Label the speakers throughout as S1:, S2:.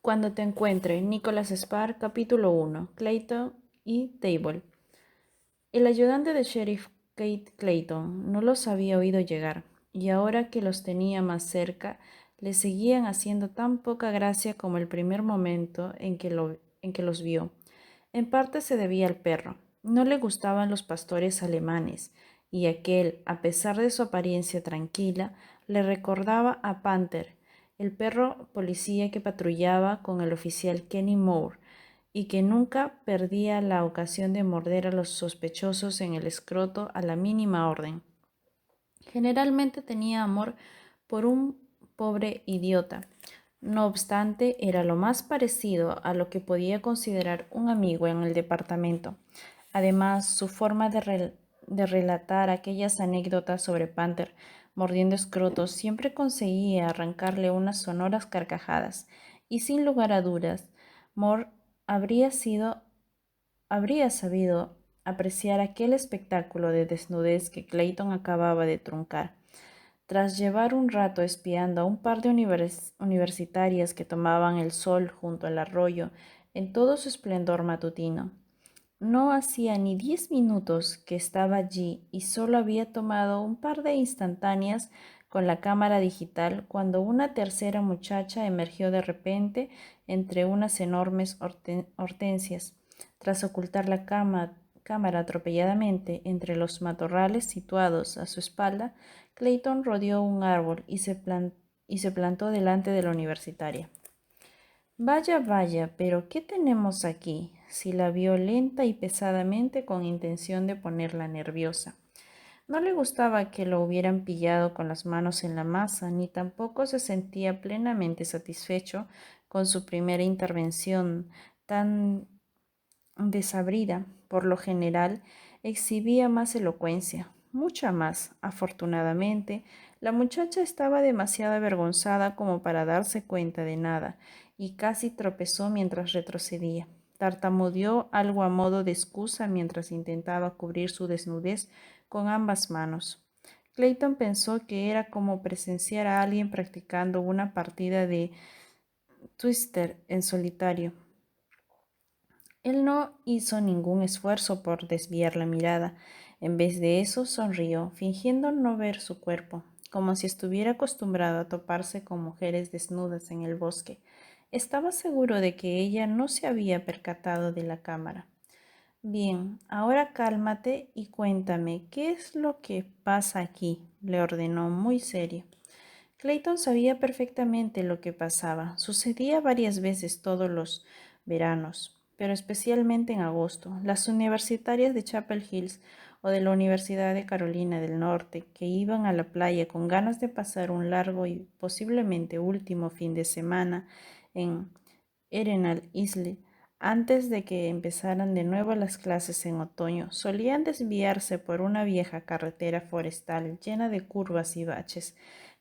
S1: Cuando te encuentre, Nicholas Spark, capítulo 1, Clayton y Table. El ayudante de sheriff Kate Clayton no los había oído llegar, y ahora que los tenía más cerca, le seguían haciendo tan poca gracia como el primer momento en que los vio. En parte se debía al perro. No le gustaban los pastores alemanes, y aquel, a pesar de su apariencia tranquila, le recordaba a Panther, el perro policía que patrullaba con el oficial Kenny Moore y que nunca perdía la ocasión de morder a los sospechosos en el escroto a la mínima orden. Generalmente tenía amor por un pobre idiota. No obstante, era lo más parecido a lo que podía considerar un amigo en el departamento. Además, su forma de relatar aquellas anécdotas sobre Panther mordiendo escrotos siempre conseguía arrancarle unas sonoras carcajadas, y sin lugar a dudas, Moore habría sabido apreciar aquel espectáculo de desnudez que Clayton acababa de truncar. Tras llevar un rato espiando a un par de universitarias que tomaban el sol junto al arroyo en todo su esplendor matutino, no hacía ni 10 minutos que estaba allí y solo había tomado un par de instantáneas con la cámara digital cuando una tercera muchacha emergió de repente entre unas enormes hortensias. Tras ocultar la cámara atropelladamente entre los matorrales situados a su espalda, Clayton rodeó un árbol y se plantó delante de la universitaria. Vaya, vaya, pero ¿qué tenemos aquí? Si la vio lenta y pesadamente con intención de ponerla nerviosa. No le gustaba que lo hubieran pillado con las manos en la masa, ni tampoco se sentía plenamente satisfecho con su primera intervención tan desabrida. Por lo general, exhibía más elocuencia, mucha más. Afortunadamente, la muchacha estaba demasiado avergonzada como para darse cuenta de nada, y casi tropezó mientras retrocedía. Tartamudeó algo a modo de excusa mientras intentaba cubrir su desnudez con ambas manos. Clayton pensó que era como presenciar a alguien practicando una partida de Twister en solitario. Él no hizo ningún esfuerzo por desviar la mirada. En vez de eso, sonrió, fingiendo no ver su cuerpo, como si estuviera acostumbrado a toparse con mujeres desnudas en el bosque. Estaba seguro de que ella no se había percatado de la cámara. Bien, ahora cálmate y cuéntame, ¿qué es lo que pasa aquí?, le ordenó muy serio. Clayton sabía perfectamente lo que pasaba. Sucedía varias veces todos los veranos, pero especialmente en agosto. Las universitarias de Chapel Hills o de la Universidad de Carolina del Norte, que iban a la playa con ganas de pasar un largo y posiblemente último fin de semana en Arenal Isle, antes de que empezaran de nuevo las clases en otoño, solían desviarse por una vieja carretera forestal llena de curvas y baches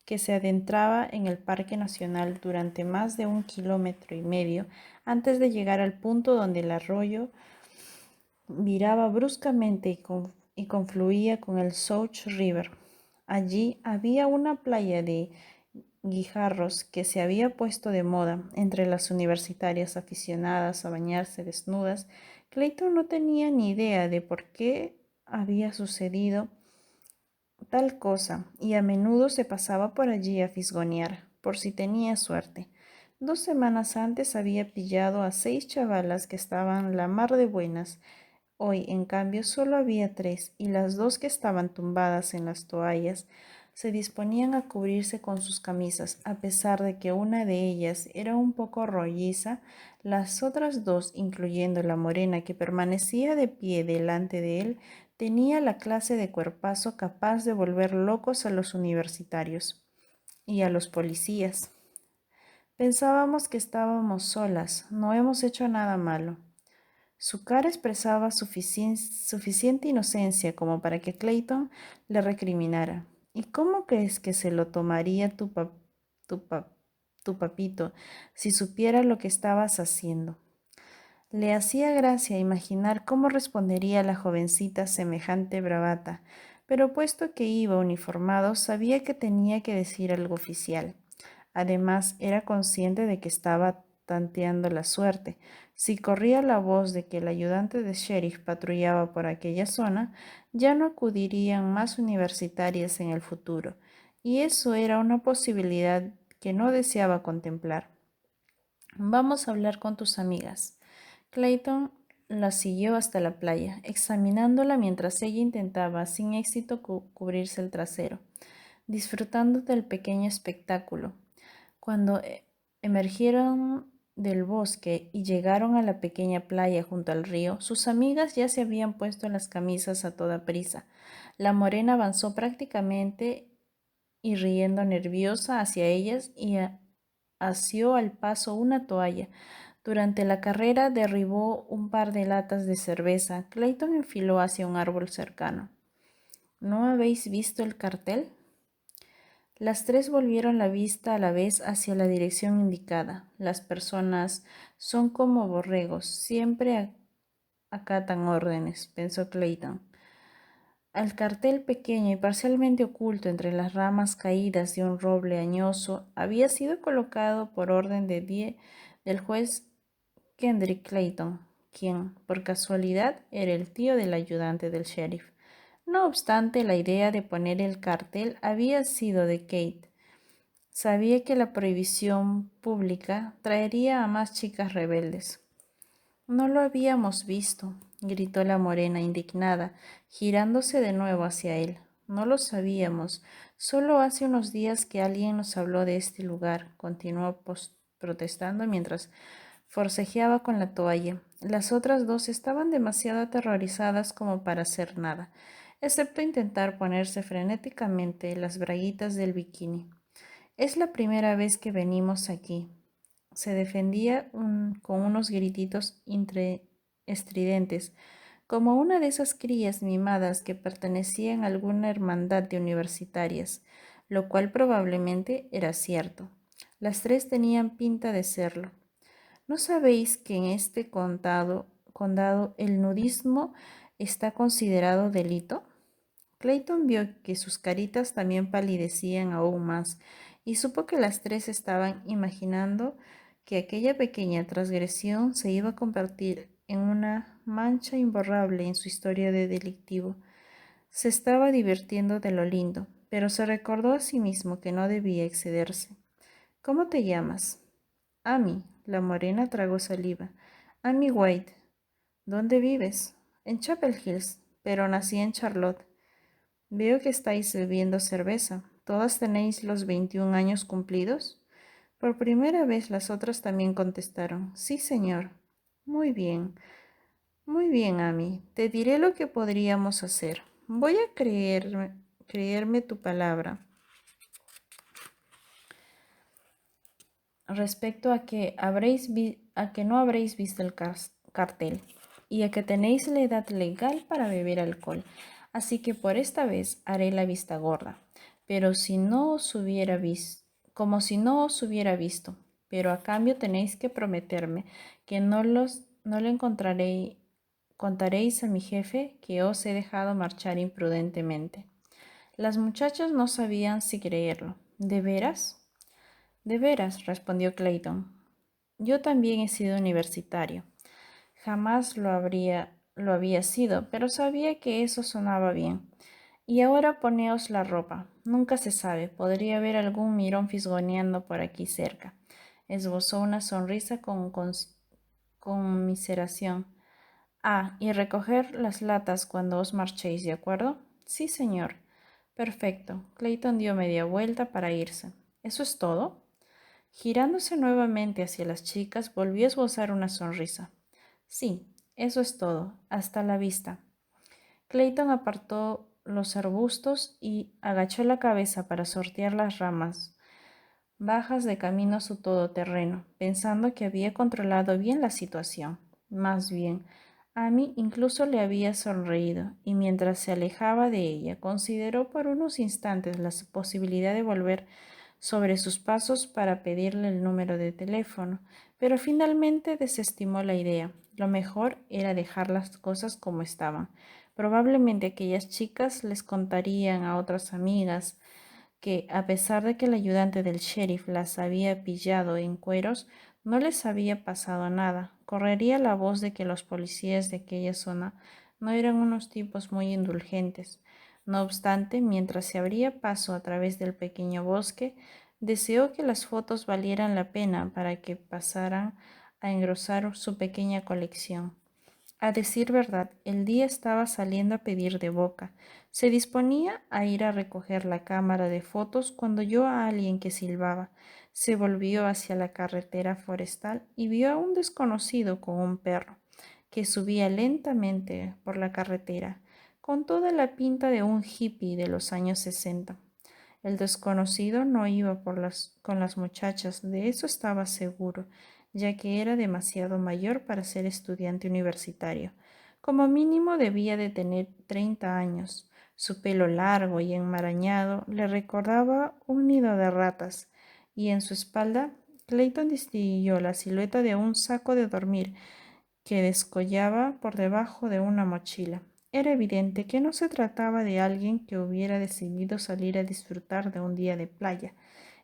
S1: que se adentraba en el Parque Nacional durante más de 1,5 kilómetros antes de llegar al punto donde el arroyo viraba bruscamente y confluía con el South River. Allí había una playa de guijarros que se había puesto de moda entre las universitarias aficionadas a bañarse desnudas. Clayton no tenía ni idea de por qué había sucedido tal cosa, y a menudo se pasaba por allí a fisgonear, por si tenía suerte. 2 semanas antes había pillado a 6 chavalas que estaban la mar de buenas. Hoy, en cambio, solo había 3, y las 2 que estaban tumbadas en las toallas se disponían a cubrirse con sus camisas. A pesar de que una de ellas era un poco rolliza, las otras 2, incluyendo la morena que permanecía de pie delante de él, tenía la clase de cuerpazo capaz de volver locos a los universitarios y a los policías. Pensábamos que estábamos solas, no hemos hecho nada malo. Su cara expresaba suficiente inocencia como para que Clayton le recriminara. ¿Y cómo crees que se lo tomaría tu, pa- tu papito si supiera lo que estabas haciendo? Le hacía gracia imaginar cómo respondería la jovencita a semejante bravata, pero puesto que iba uniformado, sabía que tenía que decir algo oficial. Además, era consciente de que estaba tanteando la suerte. Si corría la voz de que el ayudante de sheriff patrullaba por aquella zona, ya no acudirían más universitarias en el futuro, y eso era una posibilidad que no deseaba contemplar. Vamos a hablar con tus amigas. Clayton la siguió hasta la playa, examinándola mientras ella intentaba sin éxito cubrirse el trasero, disfrutando del pequeño espectáculo. Cuando emergieron del bosque y llegaron a la pequeña playa junto al río, sus amigas ya se habían puesto las camisas a toda prisa. La morena avanzó prácticamente y riendo nerviosa hacia ellas y asió al paso una toalla. Durante la carrera derribó un par de latas de cerveza. Clayton enfiló hacia un árbol cercano. ¿No habéis visto el cartel? Las tres volvieron la vista a la vez hacia la dirección indicada. Las personas son como borregos, siempre acatan órdenes, pensó Clayton. Al cartel pequeño y parcialmente oculto entre las ramas caídas de un roble añoso había sido colocado por orden del juez Kendrick Clayton, quien, por casualidad, era el tío del ayudante del sheriff. No obstante, la idea de poner el cartel había sido de Kate. Sabía que la prohibición pública traería a más chicas rebeldes. No lo habíamos visto, gritó la morena indignada, girándose de nuevo hacia él. No lo sabíamos. Solo hace unos días que alguien nos habló de este lugar, continuó protestando mientras forcejeaba con la toalla. Las otras dos estaban demasiado aterrorizadas como para hacer nada, excepto intentar ponerse frenéticamente las braguitas del bikini. Es la primera vez que venimos aquí. Se defendía con unos grititos estridentes, como una de esas crías mimadas que pertenecían a alguna hermandad de universitarias, lo cual probablemente era cierto. Las tres tenían pinta de serlo. ¿No sabéis que en este condado el nudismo está considerado delito? Clayton vio que sus caritas también palidecían aún más y supo que las tres estaban imaginando que aquella pequeña transgresión se iba a convertir en una mancha imborrable en su historia de delictivo. Se estaba divirtiendo de lo lindo, pero se recordó a sí mismo que no debía excederse. ¿Cómo te llamas? Amy. La morena tragó saliva. Amy White. ¿Dónde vives? En Chapel Hills, pero nací en Charlotte. Veo que estáis bebiendo cerveza. ¿Todas tenéis los 21 años cumplidos? Por primera vez las otras también contestaron. Sí, señor. Muy bien. Muy bien, Amy. Te diré lo que podríamos hacer. Voy a creerme tu palabra respecto a que, a que no habréis visto el cartel y a que tenéis la edad legal para beber alcohol. Así que por esta vez haré la vista gorda, pero si no os hubiera visto, como si no os hubiera visto, pero a cambio tenéis que prometerme que no le contaréis a mi jefe que os he dejado marchar imprudentemente. Las muchachas no sabían si creerlo. ¿De veras? De veras, respondió Clayton. Yo también he sido universitario. Jamás lo había sido, pero sabía que eso sonaba bien. Y ahora poneos la ropa. Nunca se sabe, podría haber algún mirón fisgoneando por aquí cerca. Esbozó una sonrisa con conmiseración. Ah, y recoger las latas cuando os marchéis, ¿de acuerdo? Sí, señor. Perfecto. Clayton dio media vuelta para irse. ¿Eso es todo? Girándose nuevamente hacia las chicas, volvió a esbozar una sonrisa. Sí, eso es todo. Hasta la vista. Clayton apartó los arbustos y agachó la cabeza para sortear las ramas bajas de camino a su todoterreno, pensando que había controlado bien la situación. Más bien, Amy incluso le había sonreído, y mientras se alejaba de ella, consideró por unos instantes la posibilidad de volver sobre sus pasos para pedirle el número de teléfono, pero finalmente desestimó la idea. Lo mejor era dejar las cosas como estaban. Probablemente aquellas chicas les contarían a otras amigas que, a pesar de que el ayudante del sheriff las había pillado en cueros, no les había pasado nada. Correría la voz de que los policías de aquella zona no eran unos tipos muy indulgentes. No obstante, mientras se abría paso a través del pequeño bosque, deseó que las fotos valieran la pena para que pasaran a engrosar su pequeña colección. A decir verdad, el día estaba saliendo a pedir de boca. Se disponía a ir a recoger la cámara de fotos cuando oyó a alguien que silbaba. Se volvió hacia la carretera forestal y vio a un desconocido con un perro, que subía lentamente por la carretera, con toda la pinta de un hippie de los años 60. El desconocido no iba con las muchachas, de eso estaba seguro, ya que era demasiado mayor para ser estudiante universitario. Como mínimo debía de tener 30 años. Su pelo largo y enmarañado le recordaba un nido de ratas, y en su espalda Clayton distinguió la silueta de un saco de dormir que descollaba por debajo de una mochila. Era evidente que no se trataba de alguien que hubiera decidido salir a disfrutar de un día de playa.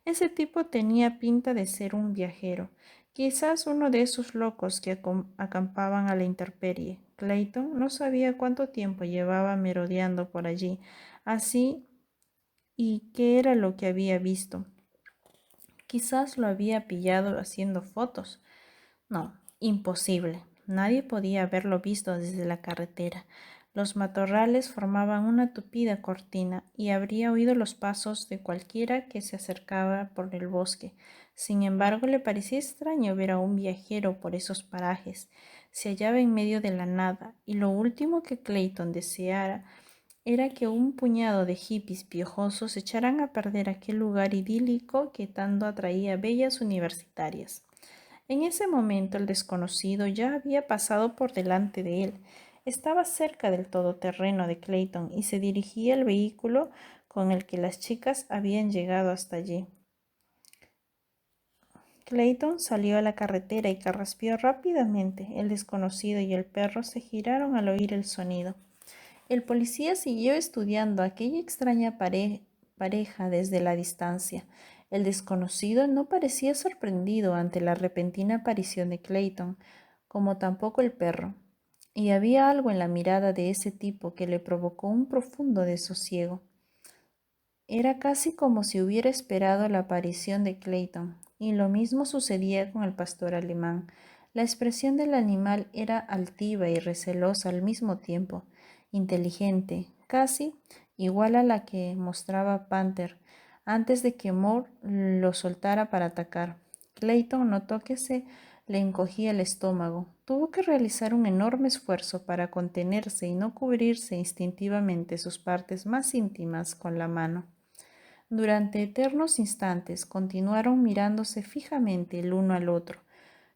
S1: Ese tipo tenía pinta de ser un viajero, quizás uno de esos locos que acampaban a la intemperie. Clayton no sabía cuánto tiempo llevaba merodeando por allí, así y qué era lo que había visto. Quizás lo había pillado haciendo fotos. No, imposible. Nadie podía haberlo visto desde la carretera. Los matorrales formaban una tupida cortina y habría oído los pasos de cualquiera que se acercaba por el bosque. Sin embargo, le parecía extraño ver a un viajero por esos parajes. Se hallaba en medio de la nada y lo último que Clayton deseara era que un puñado de hippies piojosos echaran a perder aquel lugar idílico que tanto atraía a bellas universitarias. En ese momento el desconocido ya había pasado por delante de él. Estaba cerca del todoterreno de Clayton y se dirigía al vehículo con el que las chicas habían llegado hasta allí. Clayton salió a la carretera y carraspeó rápidamente. El desconocido y el perro se giraron al oír el sonido. El policía siguió estudiando aquella extraña pareja desde la distancia. El desconocido no parecía sorprendido ante la repentina aparición de Clayton, como tampoco el perro, y había algo en la mirada de ese tipo que le provocó un profundo desosiego. Era casi como si hubiera esperado la aparición de Clayton, y lo mismo sucedía con el pastor alemán. La expresión del animal era altiva y recelosa al mismo tiempo, inteligente, casi igual a la que mostraba Panther antes de que Moore lo soltara para atacar. Clayton notó que se le encogía el estómago. Tuvo que realizar un enorme esfuerzo para contenerse y no cubrirse instintivamente sus partes más íntimas con la mano. Durante eternos instantes continuaron mirándose fijamente el uno al otro.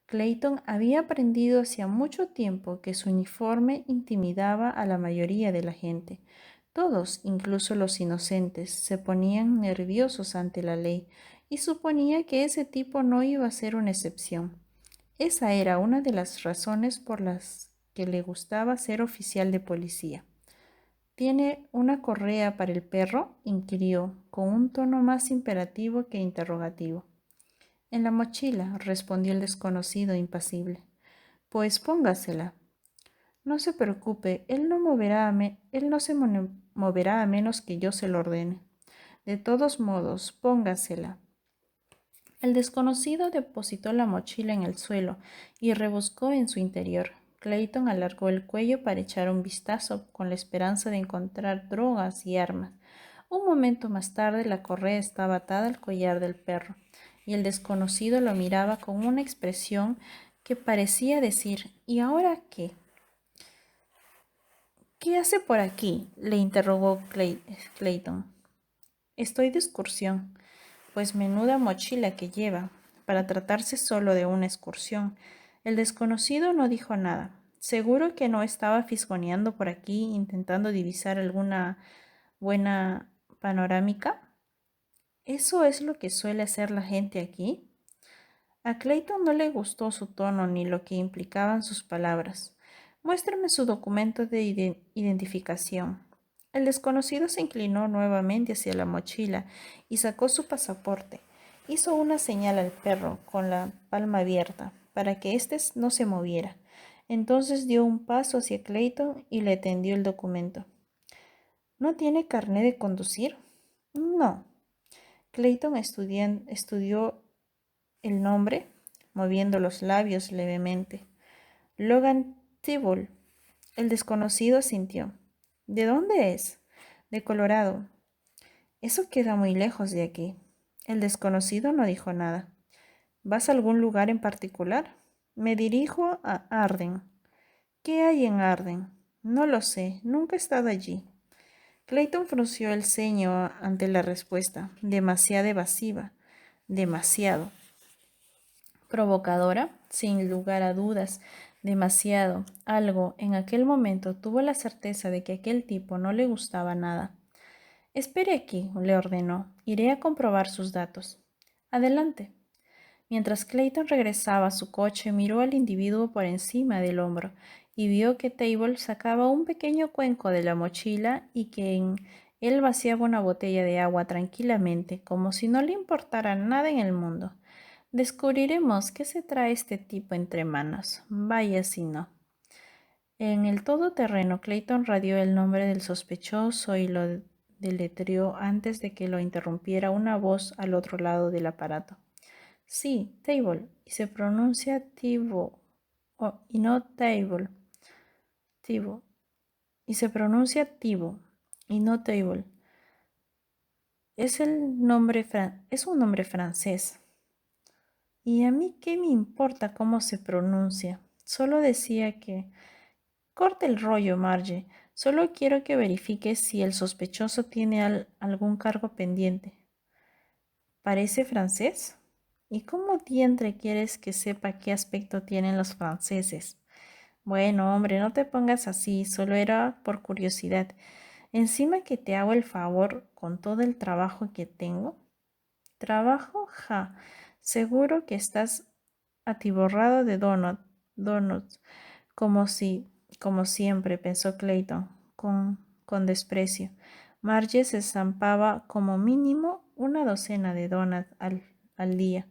S1: Clayton había aprendido hacía mucho tiempo que su uniforme intimidaba a la mayoría de la gente. Todos, incluso los inocentes, se ponían nerviosos ante la ley y suponía que ese tipo no iba a ser una excepción. Esa era una de las razones por las que le gustaba ser oficial de policía. ¿Tiene una correa para el perro?, inquirió, con un tono más imperativo que interrogativo. En la mochila, respondió el desconocido impasible. Pues póngasela. No se preocupe, él no se moverá a menos que yo se lo ordene. De todos modos, póngasela. El desconocido depositó la mochila en el suelo y rebuscó en su interior. Clayton alargó el cuello para echar un vistazo con la esperanza de encontrar drogas y armas. Un momento más tarde la correa estaba atada al collar del perro y el desconocido lo miraba con una expresión que parecía decir ¿y ahora qué? ¿Qué hace por aquí?, le interrogó Clayton. Estoy de excursión. Pues menuda mochila que lleva, para tratarse solo de una excursión. El desconocido no dijo nada. Seguro que no estaba fisgoneando por aquí intentando divisar alguna buena panorámica. ¿Eso es lo que suele hacer la gente aquí? A Clayton no le gustó su tono ni lo que implicaban sus palabras. Muéstrame su documento de identificación. El desconocido se inclinó nuevamente hacia la mochila y sacó su pasaporte. Hizo una señal al perro con la palma abierta para que éste no se moviera. Entonces dio un paso hacia Clayton y le tendió el documento. ¿No tiene carné de conducir? No. Clayton estudió el nombre, moviendo los labios levemente. Logan Tybalt. El desconocido asintió. ¿De dónde es? De Colorado. Eso queda muy lejos de aquí. El desconocido no dijo nada. ¿Vas a algún lugar en particular? Me dirijo a Arden. ¿Qué hay en Arden? No lo sé, nunca he estado allí. Clayton frunció el ceño ante la respuesta, demasiado evasiva, demasiado provocadora, sin lugar a dudas, demasiado. Algo en aquel momento tuvo la certeza de que aquel tipo no le gustaba nada. Espere aquí, le ordenó. Iré a comprobar sus datos. Adelante. Mientras Clayton regresaba a su coche, miró al individuo por encima del hombro y vio que Table sacaba un pequeño cuenco de la mochila y que en él vaciaba una botella de agua tranquilamente, como si no le importara nada en el mundo. Descubriremos qué se trae este tipo entre manos. Vaya si no. En el todoterreno, Clayton radió el nombre del sospechoso y lo deletreó antes de que lo interrumpiera una voz al otro lado del aparato. Sí, Table, y se pronuncia Tibo, y no Table. Tibo, y se pronuncia Tibo, y no Table. Es un nombre francés. ¿Y a mí qué me importa cómo se pronuncia? Solo decía que... Corte el rollo, Marge. Solo quiero que verifiques si el sospechoso tiene algún cargo pendiente. ¿Parece francés? ¿Y cómo diantre quieres que sepa qué aspecto tienen los franceses? Bueno, hombre, no te pongas así, solo era por curiosidad. Encima que te hago el favor con todo el trabajo que tengo. ¿Trabajo? Ja. Seguro que estás atiborrado de donuts, como si, como siempre, pensó Clayton, con desprecio. Marge se zampaba como mínimo una docena de donuts al día.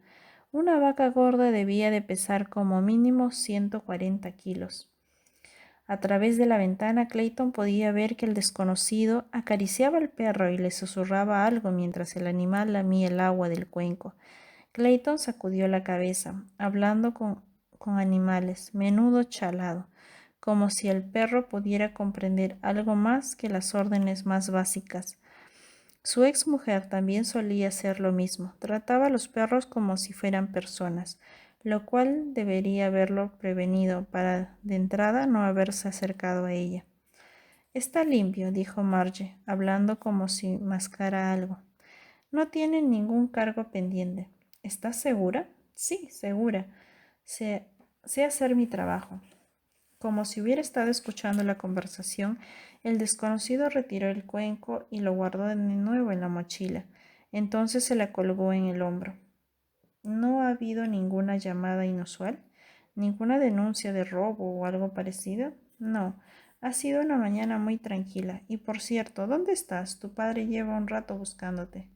S1: Una vaca gorda debía de pesar como mínimo 140 kilos. A través de la ventana, Clayton podía ver que el desconocido acariciaba al perro y le susurraba algo mientras el animal lamía el agua del cuenco. Clayton sacudió la cabeza, hablando con animales, menudo chalado, como si el perro pudiera comprender algo más que las órdenes más básicas. Su ex mujer también solía hacer lo mismo, trataba a los perros como si fueran personas, lo cual debería haberlo prevenido para de entrada no haberse acercado a ella. Está limpio, dijo Marge, hablando como si mascara algo. No tiene ningún cargo pendiente. ¿Estás segura? Sí, segura. Sé hacer mi trabajo. Como si hubiera estado escuchando la conversación, el desconocido retiró el cuenco y lo guardó de nuevo en la mochila. Entonces se la colgó en el hombro. ¿No ha habido ninguna llamada inusual? ¿Ninguna denuncia de robo o algo parecido? No. Ha sido una mañana muy tranquila. Y por cierto, ¿dónde estás? Tu padre lleva un rato buscándote.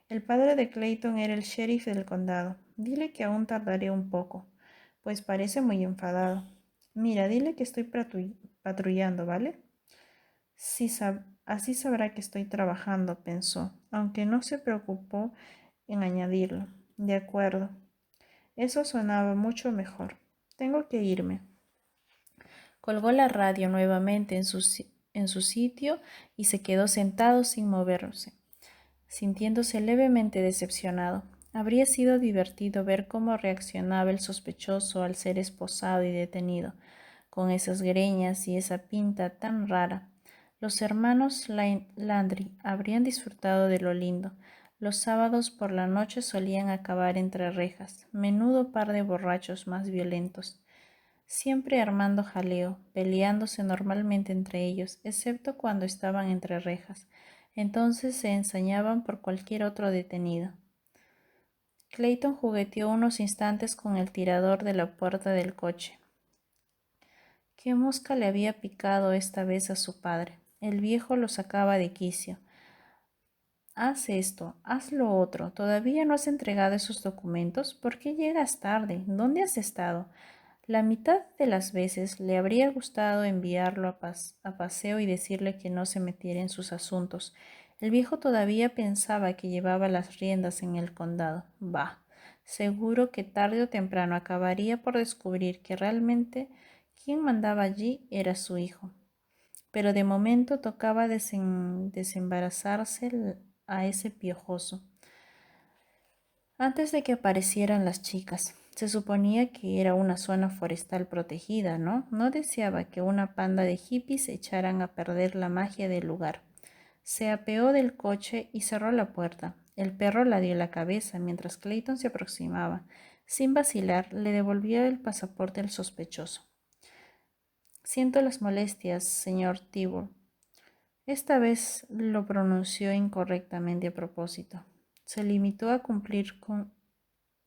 S1: El padre de Clayton era el sheriff del condado. Dile que aún tardaré un poco, pues parece muy enfadado. Mira, dile que estoy patrullando, ¿vale? Sí, así sabrá que estoy trabajando, pensó, aunque no se preocupó en añadirlo. De acuerdo. Eso sonaba mucho mejor. Tengo que irme. Colgó la radio nuevamente en su sitio y se quedó sentado sin moverse, sintiéndose levemente decepcionado. Habría sido divertido ver cómo reaccionaba el sospechoso al ser esposado y detenido, con esas greñas y esa pinta tan rara. Los hermanos Landry habrían disfrutado de lo lindo. Los sábados por la noche solían acabar entre rejas, menudo par de borrachos más violentos, siempre armando jaleo, peleándose normalmente entre ellos, excepto cuando estaban entre rejas. Entonces se ensañaban por cualquier otro detenido. Clayton jugueteó unos instantes con el tirador de la puerta del coche. ¿Qué mosca le había picado esta vez a su padre? El viejo lo sacaba de quicio. Haz esto, haz lo otro. ¿Todavía no has entregado esos documentos? ¿Por qué llegas tarde? ¿Dónde has estado? La mitad de las veces le habría gustado enviarlo a paseo y decirle que no se metiera en sus asuntos. El viejo todavía pensaba que llevaba las riendas en el condado. Bah, seguro que tarde o temprano acabaría por descubrir que realmente quien mandaba allí era su hijo. Pero de momento tocaba desembarazarse a ese piojoso. Antes de que aparecieran las chicas, se suponía que era una zona forestal protegida, ¿no? No deseaba que una panda de hippies echaran a perder la magia del lugar. Se apeó del coche y cerró la puerta. El perro ladrió la cabeza mientras Clayton se aproximaba. Sin vacilar, le devolvió el pasaporte al sospechoso. Siento las molestias, señor Tibor. Esta vez lo pronunció incorrectamente a propósito. Se limitó a cumplir con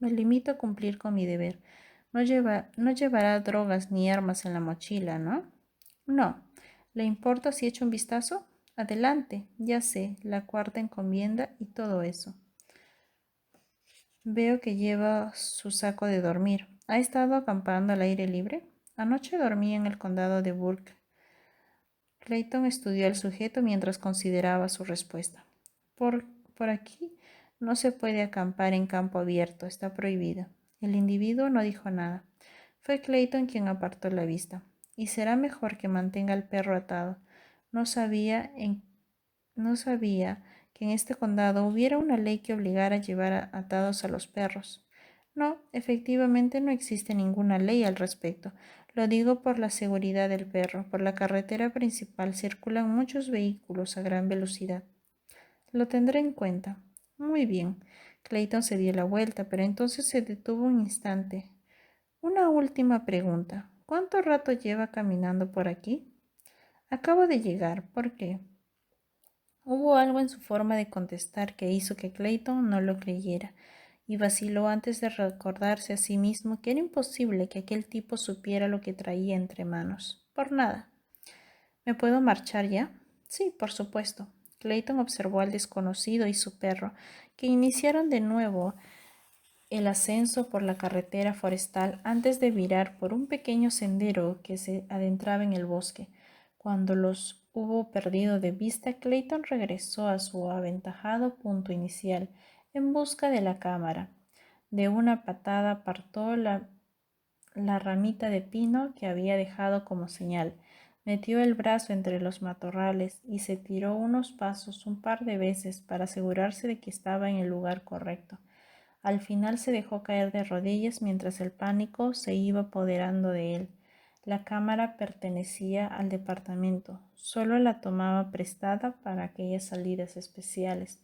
S1: Me limito a cumplir con mi deber. No llevará drogas ni armas en la mochila, ¿no? No. ¿Le importa si echo un vistazo? Adelante, ya sé, la cuarta encomienda y todo eso. Veo que lleva su saco de dormir. ¿Ha estado acampando al aire libre? Anoche dormí en el condado de Burke. Clayton estudió al sujeto mientras consideraba su respuesta. Por, por aquí no se puede acampar en campo abierto, está prohibido. El individuo no dijo nada. Fue Clayton quien apartó la vista. Y será mejor que mantenga al perro atado. No sabía, no sabía que en este condado hubiera una ley que obligara a llevar atados a los perros. No, efectivamente no existe ninguna ley al respecto. Lo digo por la seguridad del perro. Por la carretera principal circulan muchos vehículos a gran velocidad. Lo tendré en cuenta. Muy bien. Clayton se dio la vuelta, pero entonces se detuvo un instante. Una última pregunta. ¿Cuánto rato lleva caminando por aquí? Acabo de llegar. ¿Por qué? Hubo algo en su forma de contestar que hizo que Clayton no lo creyera, y vaciló antes de recordarse a sí mismo que era imposible que aquel tipo supiera lo que traía entre manos. Por nada. ¿Me puedo marchar ya? Sí, por supuesto. Clayton observó al desconocido y su perro, que iniciaron de nuevo el ascenso por la carretera forestal antes de virar por un pequeño sendero que se adentraba en el bosque. Cuando los hubo perdido de vista, Clayton regresó a su aventajado punto inicial en busca de la cámara. De una patada apartó la ramita de pino que había dejado como señal, metió el brazo entre los matorrales y se tiró unos pasos un par de veces para asegurarse de que estaba en el lugar correcto. Al final se dejó caer de rodillas mientras el pánico se iba apoderando de él. La cámara pertenecía al departamento, solo la tomaba prestada para aquellas salidas especiales,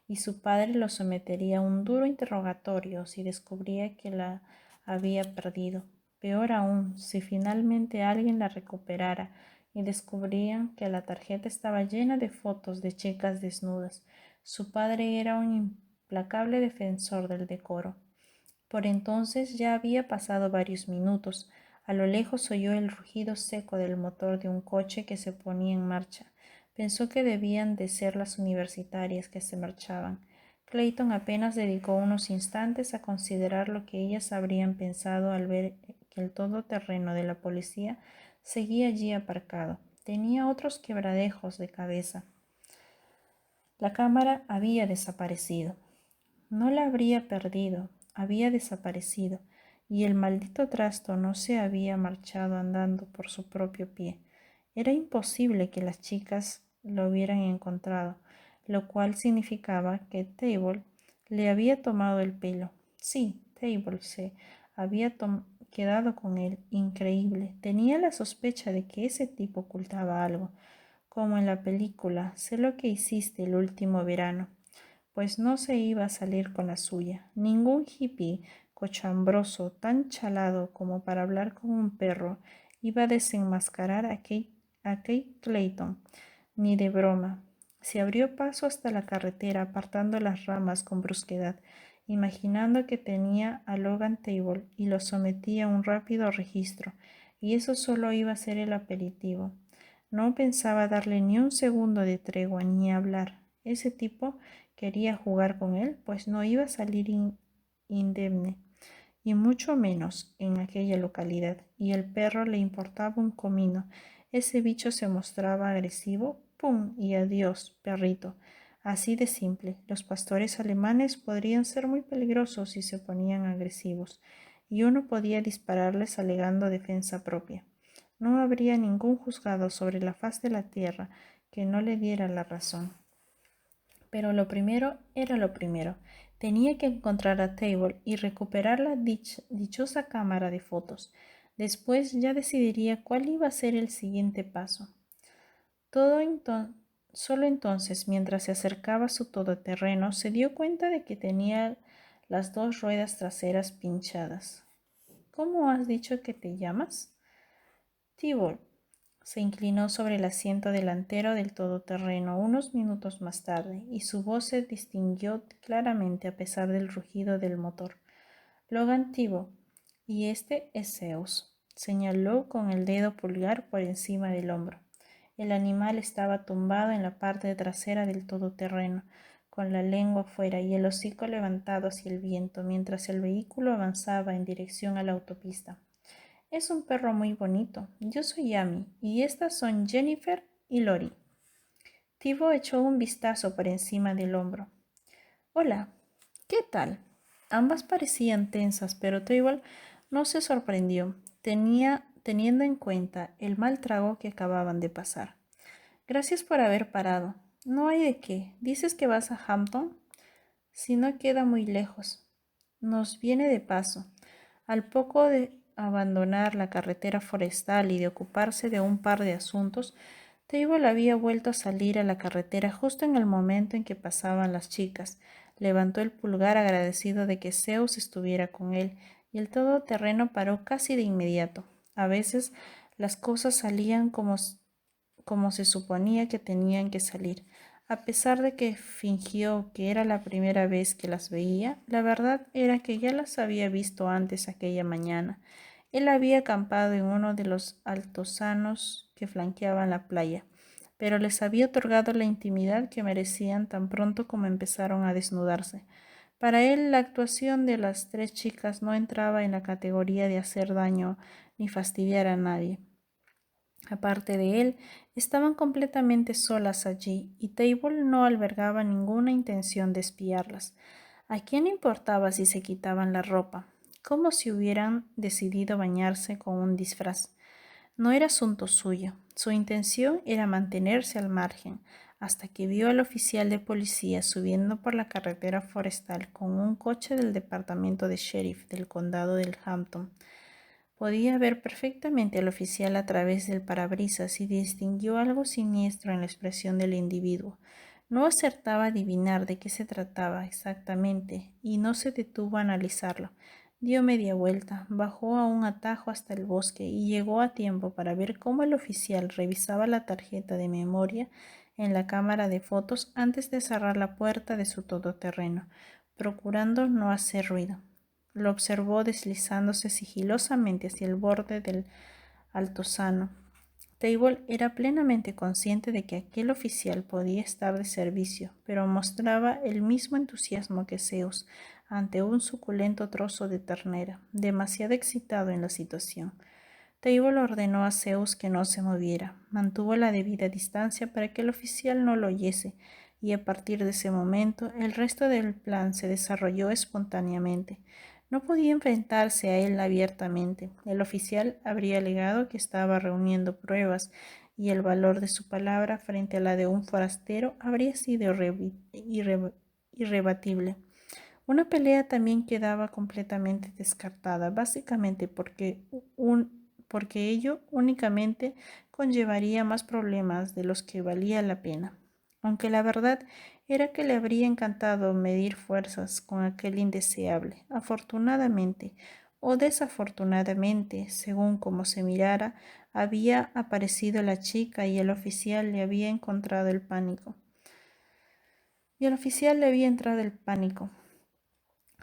S1: y su padre lo sometería a un duro interrogatorio si descubría que la había perdido. Peor aún, si finalmente alguien la recuperara y descubrían que la tarjeta estaba llena de fotos de chicas desnudas. Su padre era un implacable defensor del decoro. Por entonces ya había pasado varios minutos. A lo lejos oyó el rugido seco del motor de un coche que se ponía en marcha. Pensó que debían de ser las universitarias que se marchaban. Clayton apenas dedicó unos instantes a considerar lo que ellas habrían pensado al ver que el todoterreno de la policía seguía allí aparcado. Tenía otros quebradejos de cabeza. La cámara había desaparecido. No la habría perdido, había desaparecido, y el maldito trasto no se había marchado andando por su propio pie. Era imposible que las chicas lo hubieran encontrado, lo cual significaba que Table le había tomado el pelo. Sí, Table se había quedado con él. Increíble. Tenía la sospecha de que ese tipo ocultaba algo, como en la película Sé lo que hiciste el último verano. Pues no se iba a salir con la suya. Ningún hippie cochambroso tan chalado como para hablar con un perro iba a desenmascarar a Kate Clayton, ni de broma. Se abrió paso hasta la carretera, apartando las ramas con brusquedad, imaginando que tenía a Logan Table y lo sometía a un rápido registro, y eso solo iba a ser el aperitivo. No pensaba darle ni un segundo de tregua ni hablar. Ese tipo quería jugar con él, pues no iba a salir indemne, y mucho menos en aquella localidad. Y el perro le importaba un comino. Ese bicho se mostraba agresivo, ¡pum! Y adiós, perrito. Así de simple. Los pastores alemanes podrían ser muy peligrosos si se ponían agresivos, y uno podía dispararles alegando defensa propia. No habría ningún juzgado sobre la faz de la tierra que no le diera la razón. Pero lo primero era lo primero. Tenía que encontrar a Table y recuperar la dichosa cámara de fotos. Después ya decidiría cuál iba a ser el siguiente paso. Todo Solo entonces, mientras se acercaba a su todoterreno, se dio cuenta de que tenía las dos ruedas traseras pinchadas. ¿Cómo has dicho que te llamas? Tibor. Se inclinó sobre el asiento delantero del todoterreno unos minutos más tarde, y su voz se distinguió claramente a pesar del rugido del motor. Logan Tibor, y este es Zeus, señaló con el dedo pulgar por encima del hombro. El animal estaba tumbado en la parte trasera del todoterreno, con la lengua fuera y el hocico levantado hacia el viento, mientras el vehículo avanzaba en dirección a la autopista. Es un perro muy bonito. Yo soy Amy y estas son Jennifer y Lori. Tibo echó un vistazo por encima del hombro. Hola, ¿qué tal? Ambas parecían tensas, pero Table no se sorprendió, teniendo en cuenta el mal trago que acababan de pasar. Gracias por haber parado. No hay de qué. ¿Dices que vas a Hampton? Si no queda muy lejos. Nos viene de paso. Al poco de abandonar la carretera forestal y de ocuparse de un par de asuntos, Table había vuelto a salir a la carretera justo en el momento en que pasaban las chicas. Levantó el pulgar agradecido de que Zeus estuviera con él, y el todoterreno paró casi de inmediato. A veces las cosas salían como se suponía que tenían que salir. A pesar de que fingió que era la primera vez que las veía, la verdad era que ya las había visto antes aquella mañana. Él había acampado en uno de los altosanos que flanqueaban la playa, pero les había otorgado la intimidad que merecían tan pronto como empezaron a desnudarse. Para él, la actuación de las tres chicas no entraba en la categoría de hacer daño ni fastidiar a nadie. Aparte de él, estaban completamente solas allí, y Table no albergaba ninguna intención de espiarlas. ¿A quién importaba si se quitaban la ropa? Como si hubieran decidido bañarse con un disfraz. No era asunto suyo. Su intención era mantenerse al margen, hasta que vio al oficial de policía subiendo por la carretera forestal con un coche del departamento de sheriff del condado del Hampton. Podía ver perfectamente al oficial a través del parabrisas y distinguió algo siniestro en la expresión del individuo. No acertaba a adivinar de qué se trataba exactamente y no se detuvo a analizarlo. Dio media vuelta, bajó a un atajo hasta el bosque y llegó a tiempo para ver cómo el oficial revisaba la tarjeta de memoria en la cámara de fotos antes de cerrar la puerta de su todoterreno, procurando no hacer ruido. Lo observó deslizándose sigilosamente hacia el borde del altozano. Table era plenamente consciente de que aquel oficial podía estar de servicio, pero mostraba el mismo entusiasmo que Zeus ante un suculento trozo de ternera, demasiado excitado en la situación. Table ordenó a Zeus que no se moviera, mantuvo la debida distancia para que el oficial no lo oyese, y a partir de ese momento el resto del plan se desarrolló espontáneamente. No podía enfrentarse a él abiertamente. El oficial habría alegado que estaba reuniendo pruebas y el valor de su palabra frente a la de un forastero habría sido irrebatible. Una pelea también quedaba completamente descartada, básicamente porque ello únicamente conllevaría más problemas de los que valía la pena. Aunque la verdad era que le habría encantado medir fuerzas con aquel indeseable. Afortunadamente o desafortunadamente, según como se mirara, había aparecido la chica y el oficial le había encontrado el pánico. entrado el pánico.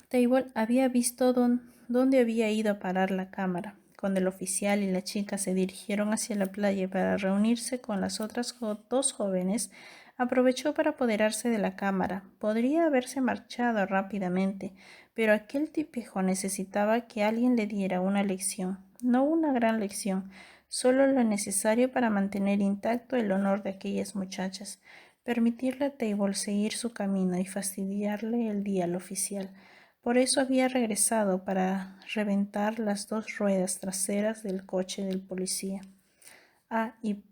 S1: Table había visto dónde había ido a parar la cámara. Cuando el oficial y la chica se dirigieron hacia la playa para reunirse con las otras dos jóvenes, aprovechó para apoderarse de la cámara. Podría haberse marchado rápidamente, pero aquel tipejo necesitaba que alguien le diera una lección, no una gran lección, solo lo necesario para mantener intacto el honor de aquellas muchachas, permitirle a Table seguir su camino y fastidiarle el día al oficial. Por eso había regresado para reventar las dos ruedas traseras del coche del policía. Ah, y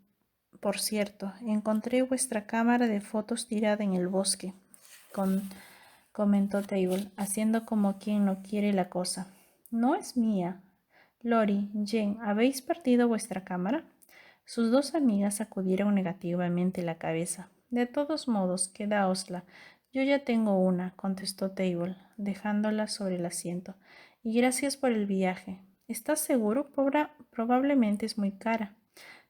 S1: por cierto, encontré vuestra cámara de fotos tirada en el bosque, comentó Table, haciendo como quien no quiere la cosa. No es mía. Lori, Jen, ¿habéis partido vuestra cámara? Sus dos amigas sacudieron negativamente la cabeza. De todos modos, quedáosla. Yo ya tengo una, contestó Table, dejándola sobre el asiento. Y gracias por el viaje. ¿Estás seguro? Probablemente es muy cara.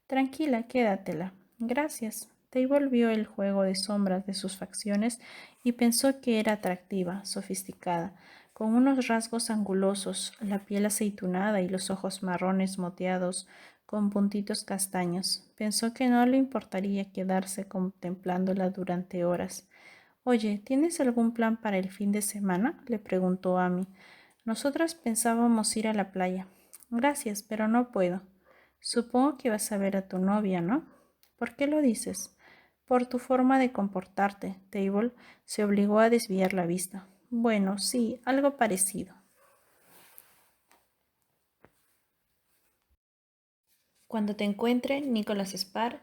S1: Tranquila, quédatela. Gracias. Table vio el juego de sombras de sus facciones y pensó que era atractiva, sofisticada, con unos rasgos angulosos, la piel aceitunada y los ojos marrones moteados con puntitos castaños. Pensó que no le importaría quedarse contemplándola durante horas. Oye, ¿tienes algún plan para el fin de semana? Le preguntó Amy. Nosotras pensábamos ir a la playa. Gracias, pero no puedo. Supongo que vas a ver a tu novia, ¿no? ¿Por qué lo dices? Por tu forma de comportarte. Table se obligó a desviar la vista. Bueno, sí, algo parecido. Cuando te encuentre, Nicholas Spar,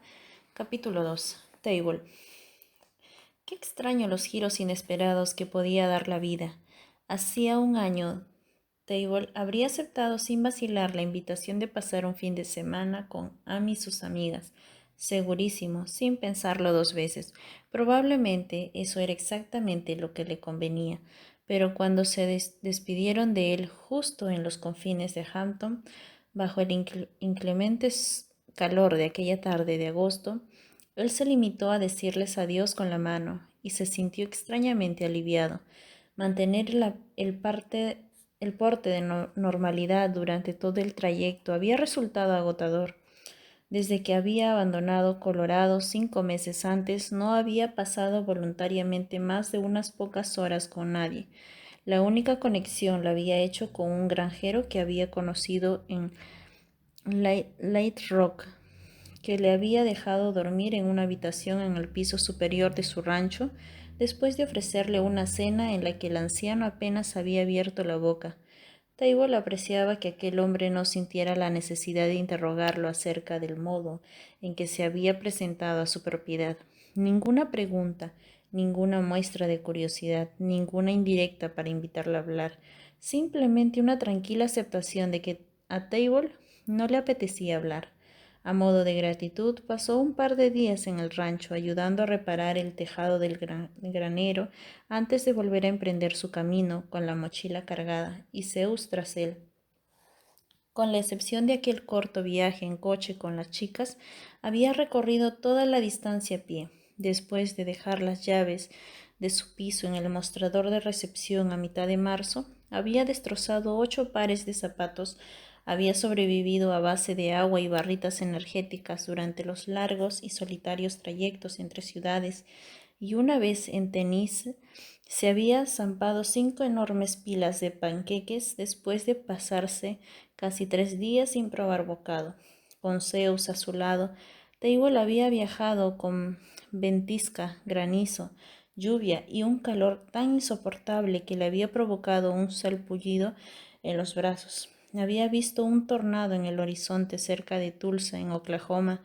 S1: capítulo 2. Table. Qué extraño los giros inesperados que podía dar la vida. Hacía un año, Table habría aceptado sin vacilar la invitación de pasar un fin de semana con Amy y sus amigas. Segurísimo, sin pensarlo dos veces. Probablemente eso era exactamente lo que le convenía. Pero cuando se despidieron de él justo en los confines de Hampton, bajo el inclemente calor de aquella tarde de agosto, él se limitó a decirles adiós con la mano y se sintió extrañamente aliviado. Mantener el porte de normalidad durante todo el trayecto había resultado agotador. Desde que había abandonado Colorado 5 meses antes, no había pasado voluntariamente más de unas pocas horas con nadie. La única conexión la había hecho con un granjero que había conocido en Light Rock, que le había dejado dormir en una habitación en el piso superior de su rancho, después de ofrecerle una cena en la que el anciano apenas había abierto la boca. Table apreciaba que aquel hombre no sintiera la necesidad de interrogarlo acerca del modo en que se había presentado a su propiedad. Ninguna pregunta, ninguna muestra de curiosidad, ninguna indirecta para invitarlo a hablar, simplemente una tranquila aceptación de que a Table no le apetecía hablar. A modo de gratitud, pasó un par de días en el rancho ayudando a reparar el tejado del granero antes de volver a emprender su camino con la mochila cargada y Zeus tras él. Con la excepción de aquel corto viaje en coche con las chicas, había recorrido toda la distancia a pie. Después de dejar las llaves de su piso en el mostrador de recepción a mitad de marzo, había destrozado 8 pares de zapatos, había sobrevivido a base de agua y barritas energéticas durante los largos y solitarios trayectos entre ciudades, y una vez en Tennessee se había zampado 5 enormes pilas de panqueques después de pasarse casi 3 días sin probar bocado. Con Zeus a su lado, Table había viajado con ventisca, granizo, lluvia y un calor tan insoportable que le había provocado un salpullido en los brazos. Había visto un tornado en el horizonte cerca de Tulsa, en Oklahoma,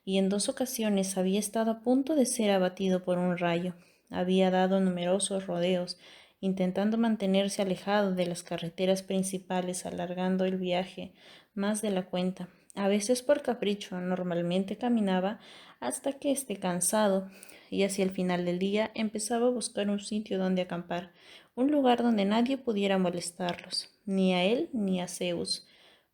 S1: y en 2 ocasiones había estado a punto de ser abatido por un rayo. Había dado numerosos rodeos, intentando mantenerse alejado de las carreteras principales, alargando el viaje más de la cuenta. A veces por capricho, normalmente caminaba hasta que esté cansado y hacia el final del día empezaba a buscar un sitio donde acampar, un lugar donde nadie pudiera molestarlos, ni a él ni a Zeus.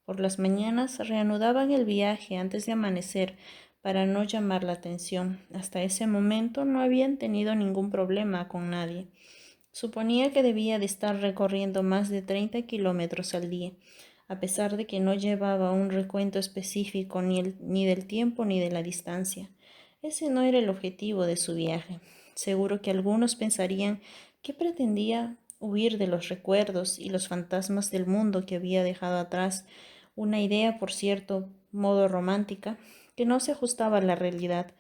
S1: Por las mañanas reanudaban el viaje antes de amanecer para no llamar la atención. Hasta ese momento no habían tenido ningún problema con nadie. Suponía que debía de estar recorriendo más de 30 kilómetros al día. a pesar de que no llevaba un recuento específico ni del tiempo ni de la distancia. Ese no era el objetivo de su viaje. Seguro que algunos pensarían que pretendía huir de los recuerdos y los fantasmas del mundo que había dejado atrás, una idea, por cierto, modo romántica, que no se ajustaba a la realidad.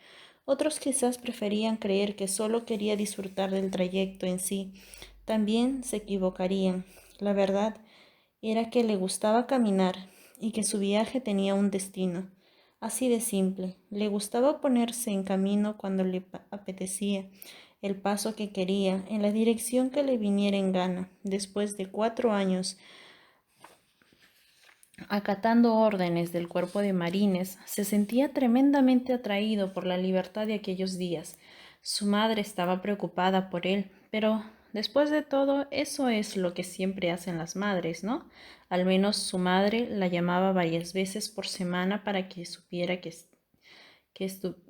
S1: Otros quizás preferían creer que solo quería disfrutar del trayecto en sí. También se equivocarían. La verdad era que le gustaba caminar y que su viaje tenía un destino. Así de simple. Le gustaba ponerse en camino cuando le apetecía, el paso que quería, en la dirección que le viniera en gana. Después de 4 años acatando órdenes del cuerpo de marines, se sentía tremendamente atraído por la libertad de aquellos días. Su madre estaba preocupada por él, pero después de todo, eso es lo que siempre hacen las madres, ¿no? Al menos su madre la llamaba varias veces por semana para que supiera que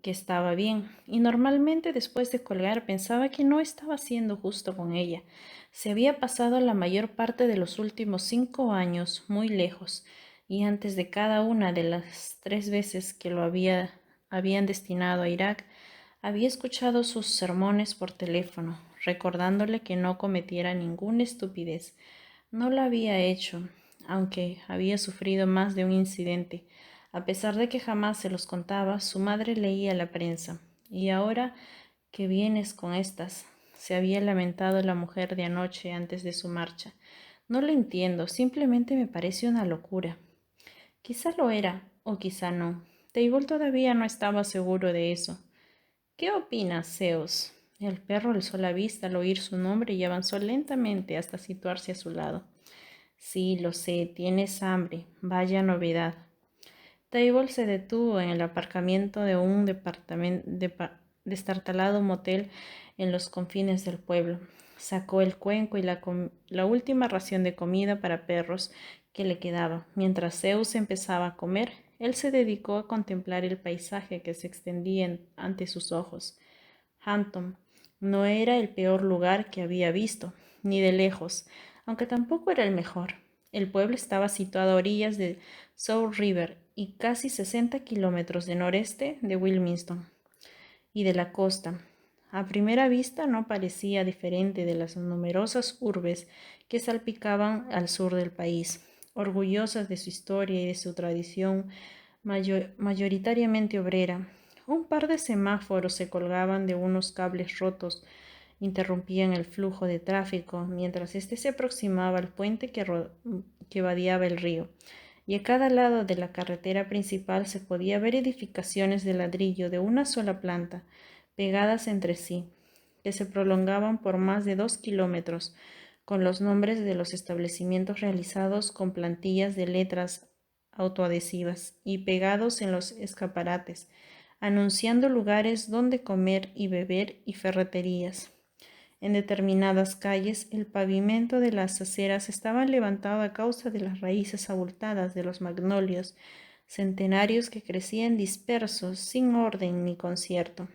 S1: estaba bien, y normalmente después de colgar pensaba que no estaba siendo justo con ella. Se había pasado la mayor parte de los últimos 5 años muy lejos, y antes de cada una de las 3 veces que habían destinado a Irak, había escuchado sus sermones por teléfono, recordándole que no cometiera ninguna estupidez. No lo había hecho, aunque había sufrido más de un incidente. A pesar de que jamás se los contaba, su madre leía la prensa. Y ahora que vienes con estas, se había lamentado la mujer de anoche antes de su marcha. No lo entiendo, simplemente me parece una locura. Quizá lo era, o quizá no. Table todavía no estaba seguro de eso. ¿Qué opinas, Zeus? El perro alzó la vista al oír su nombre y avanzó lentamente hasta situarse a su lado. Sí, lo sé, tienes hambre. Vaya novedad. Table se detuvo en el aparcamiento de un destartalado motel en los confines del pueblo. Sacó el cuenco y la última ración de comida para perros que le quedaba. Mientras Zeus empezaba a comer, él se dedicó a contemplar el paisaje que se extendía ante sus ojos. Hampton no era el peor lugar que había visto, ni de lejos, aunque tampoco era el mejor. El pueblo estaba situado a orillas de South River y casi 60 kilómetros de noreste de Wilmington y de la costa. A primera vista no parecía diferente de las numerosas urbes que salpicaban al sur del país, orgullosas de su historia y de su tradición mayoritariamente obrera. Un par de semáforos se colgaban de unos cables rotos, interrumpían el flujo de tráfico mientras éste se aproximaba al puente que vadeaba el río, y a cada lado de la carretera principal se podía ver edificaciones de ladrillo de una sola planta, pegadas entre sí, que se prolongaban por más de 2 kilómetros, con los nombres de los establecimientos realizados con plantillas de letras autoadhesivas y pegados en los escaparates, anunciando lugares donde comer y beber y ferreterías. En determinadas calles, el pavimento de las aceras estaba levantado a causa de las raíces abultadas de los magnolios, centenarios que crecían dispersos, sin orden ni concierto.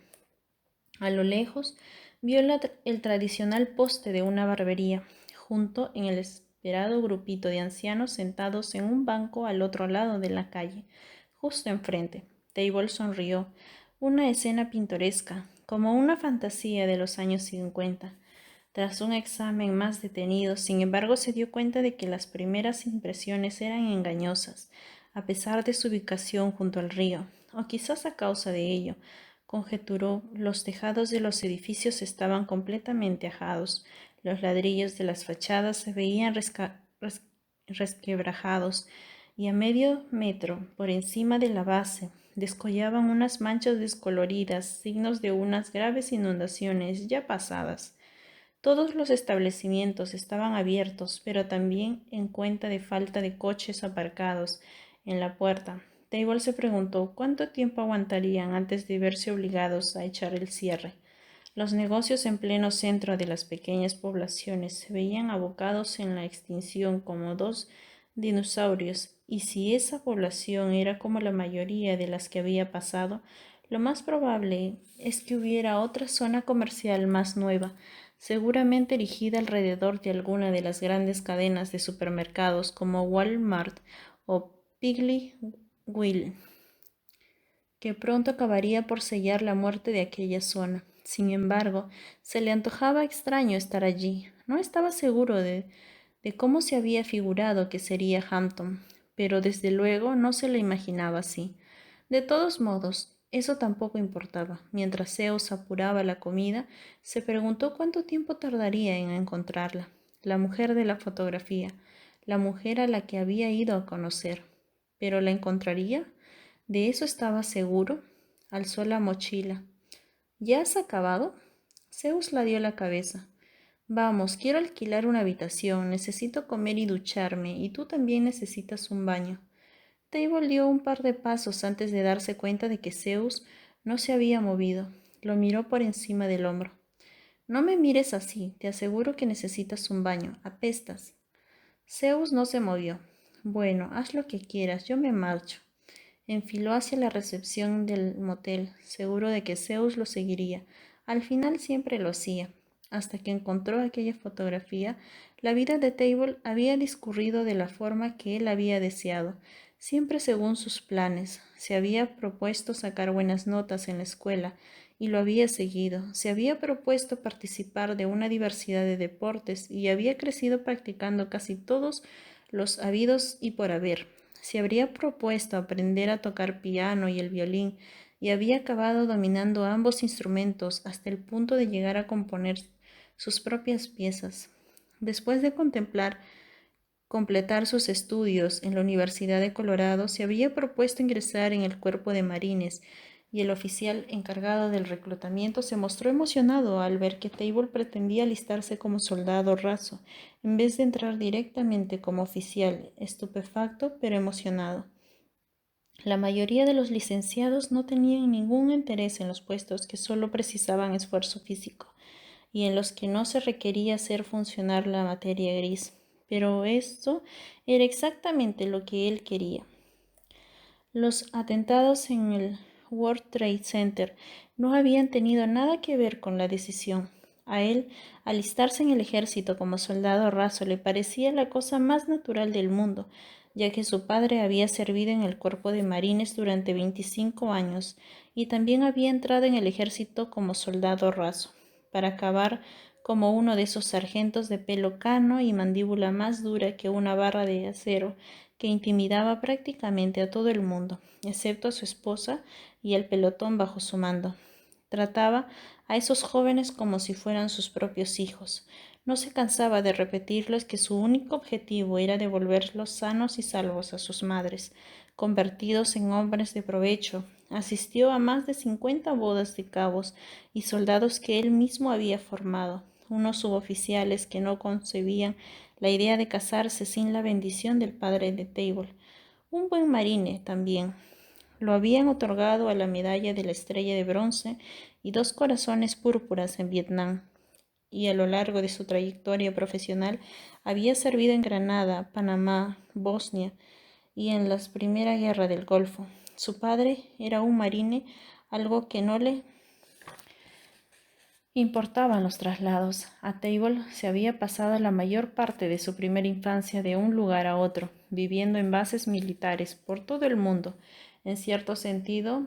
S1: A lo lejos, vio el tradicional poste de una barbería, junto en el esperado grupito de ancianos sentados en un banco al otro lado de la calle, justo enfrente. Table sonrió. Una escena pintoresca, como una fantasía de los años 50. Tras un examen más detenido, sin embargo, se dio cuenta de que las primeras impresiones eran engañosas, a pesar de su ubicación junto al río, o quizás a causa de ello. Conjeturó, los tejados de los edificios estaban completamente ajados, los ladrillos de las fachadas se veían resquebrajados, y a medio metro, por encima de la base, descollaban unas manchas descoloridas, signos de unas graves inundaciones ya pasadas. Todos los establecimientos estaban abiertos, pero también en cuenta de falta de coches aparcados en la puerta. Table se preguntó cuánto tiempo aguantarían antes de verse obligados a echar el cierre. Los negocios en pleno centro de las pequeñas poblaciones se veían abocados en la extinción como dos dinosaurios, y si esa población era como la mayoría de las que había pasado, lo más probable es que hubiera otra zona comercial más nueva, seguramente erigida alrededor de alguna de las grandes cadenas de supermercados como Walmart o Piggly Wiggly, que pronto acabaría por sellar la muerte de aquella zona. Sin embargo, se le antojaba extraño estar allí. No estaba seguro de cómo se había figurado que sería Hampton, pero desde luego no se lo imaginaba así. De todos modos, eso tampoco importaba. Mientras Zeus apuraba la comida, se preguntó cuánto tiempo tardaría en encontrarla, la mujer de la fotografía, la mujer a la que había ido a conocer. ¿Pero la encontraría? ¿De eso estaba seguro? Alzó la mochila. ¿Ya has acabado? Zeus la dio la cabeza. Vamos, quiero alquilar una habitación, necesito comer y ducharme, y tú también necesitas un baño. Table dio un par de pasos antes de darse cuenta de que Zeus no se había movido. Lo miró por encima del hombro. No me mires así, te aseguro que necesitas un baño. Apestas. Zeus no se movió. Bueno, haz lo que quieras, yo me marcho. Enfiló hacia la recepción del motel, seguro de que Zeus lo seguiría. Al final siempre lo hacía. Hasta que encontró aquella fotografía, la vida de Table había discurrido de la forma que él había deseado, siempre según sus planes. Se había propuesto sacar buenas notas en la escuela y lo había seguido. Se había propuesto participar de una diversidad de deportes y había crecido practicando casi todos los habidos y por haber. Se habría propuesto aprender a tocar piano y el violín y había acabado dominando ambos instrumentos hasta el punto de llegar a componer sus propias piezas. Después de completar sus estudios en la Universidad de Colorado, se había propuesto ingresar en el cuerpo de marines y el oficial encargado del reclutamiento se mostró emocionado al ver que Table pretendía alistarse como soldado raso, en vez de entrar directamente como oficial, estupefacto pero emocionado. La mayoría de los licenciados no tenían ningún interés en los puestos que solo precisaban esfuerzo físico y en los que no se requería hacer funcionar la materia gris, pero esto era exactamente lo que él quería. Los atentados en el World Trade Center no habían tenido nada que ver con la decisión. A él, alistarse en el ejército como soldado raso le parecía la cosa más natural del mundo, ya que su padre había servido en el cuerpo de marines durante 25 años y también había entrado en el ejército como soldado raso, para acabar como uno de esos sargentos de pelo cano y mandíbula más dura que una barra de acero que intimidaba prácticamente a todo el mundo, excepto a su esposa y el pelotón bajo su mando. Trataba a esos jóvenes como si fueran sus propios hijos. No se cansaba de repetirles que su único objetivo era devolverlos sanos y salvos a sus madres, convertidos en hombres de provecho. Asistió a más de 50 bodas de cabos y soldados que él mismo había formado, unos suboficiales que no concebían la idea de casarse sin la bendición del padre de Table. Un buen marine también. Lo habían otorgado a la medalla de la estrella de bronce y 2 corazones púrpuras en Vietnam, y a lo largo de su trayectoria profesional había servido en Granada, Panamá, Bosnia y en la Primera Guerra del Golfo. Su padre era un marine, algo que no le importaban los traslados. A Table se había pasado la mayor parte de su primera infancia de un lugar a otro, viviendo en bases militares por todo el mundo. En cierto sentido,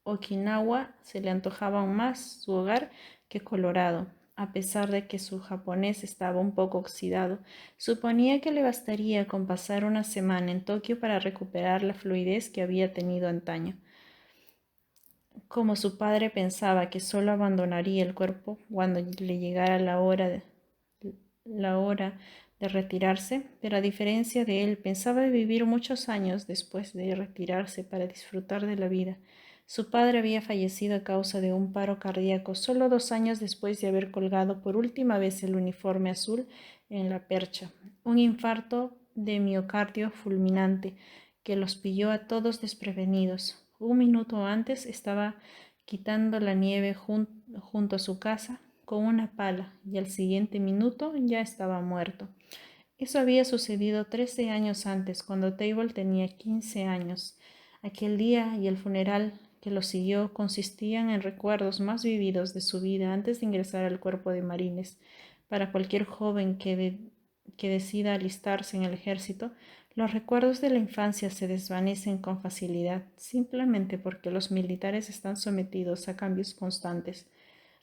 S1: Okinawa se le antojaba aún más su hogar que Colorado. A pesar de que su japonés estaba un poco oxidado, suponía que le bastaría con pasar una semana en Tokio para recuperar la fluidez que había tenido antaño. Como su padre pensaba que solo abandonaría el cuerpo cuando le llegara la hora de retirarse, pero a diferencia de él, pensaba vivir muchos años después de retirarse para disfrutar de la vida. Su padre había fallecido a causa de un paro cardíaco solo 2 años después de haber colgado por última vez el uniforme azul en la percha, un infarto de miocardio fulminante que los pilló a todos desprevenidos. Un minuto antes estaba quitando la nieve junto a su casa con una pala y al siguiente minuto ya estaba muerto. Eso había sucedido 13 años antes, cuando Table tenía 15 años. Aquel día y el funeral que lo siguió consistían en recuerdos más vividos de su vida antes de ingresar al cuerpo de marines. Para cualquier joven que decida alistarse en el ejército, los recuerdos de la infancia se desvanecen con facilidad, simplemente porque los militares están sometidos a cambios constantes.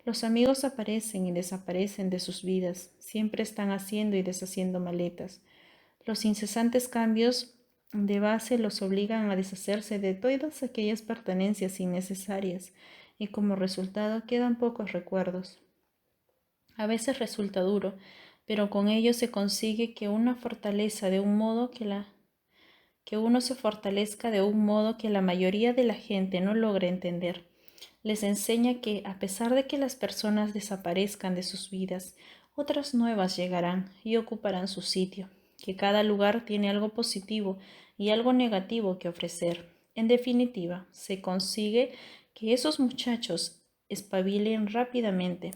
S1: Los amigos aparecen y desaparecen de sus vidas, siempre están haciendo y deshaciendo maletas. Los incesantes cambios de base los obligan a deshacerse de todas aquellas pertenencias innecesarias y como resultado quedan pocos recuerdos. A veces resulta duro, pero con ello se consigue que una fortaleza de un modo que uno se fortalezca de un modo que la mayoría de la gente no logra entender. Les enseña que, a pesar de que las personas desaparezcan de sus vidas, otras nuevas llegarán y ocuparán su sitio, que cada lugar tiene algo positivo y algo negativo que ofrecer. En definitiva, se consigue que esos muchachos espabilen rápidamente.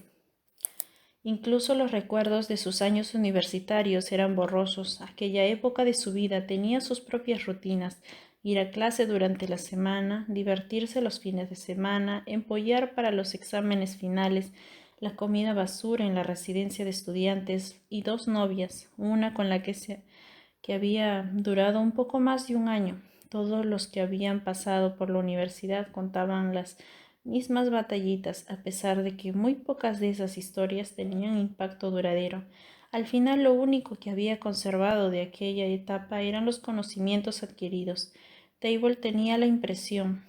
S1: Incluso los recuerdos de sus años universitarios eran borrosos. Aquella época de su vida tenía sus propias rutinas: ir a clase durante la semana, divertirse los fines de semana, empollar para los exámenes finales, la comida basura en la residencia de estudiantes y dos novias, una con la que había durado un poco más de un año. Todos los que habían pasado por la universidad contaban las mismas batallitas, a pesar de que muy pocas de esas historias tenían impacto duradero. Al final, lo único que había conservado de aquella etapa eran los conocimientos adquiridos. Table tenía la impresión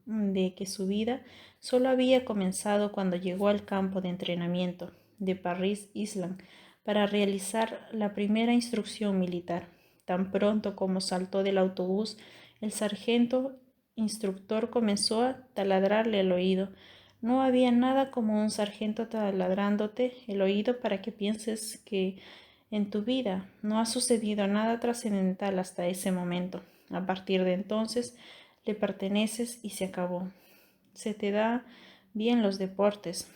S1: de que su vida solo había comenzado cuando llegó al campo de entrenamiento de Parris-Island para realizar la primera instrucción militar. Tan pronto como saltó del autobús, el sargento instructor comenzó a taladrarle el oído. No había nada como un sargento taladrándote el oído para que pienses que en tu vida no ha sucedido nada trascendental hasta ese momento. A partir de entonces le perteneces y se acabó. Se te da bien los deportes.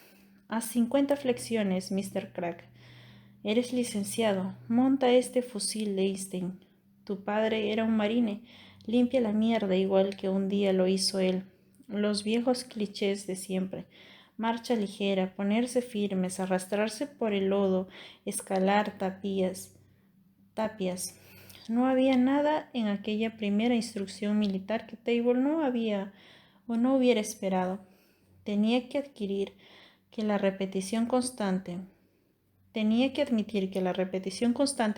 S1: Haz 50 flexiones, Mr. Crack. Eres licenciado. Monta este fusil Einstein. Tu padre era un marine. Limpia la mierda igual que un día lo hizo él. Los viejos clichés de siempre. Marcha ligera, ponerse firmes, arrastrarse por el lodo, escalar tapias. No había nada en aquella primera instrucción militar que Table no había o no hubiera esperado. Tenía que admitir que la repetición constante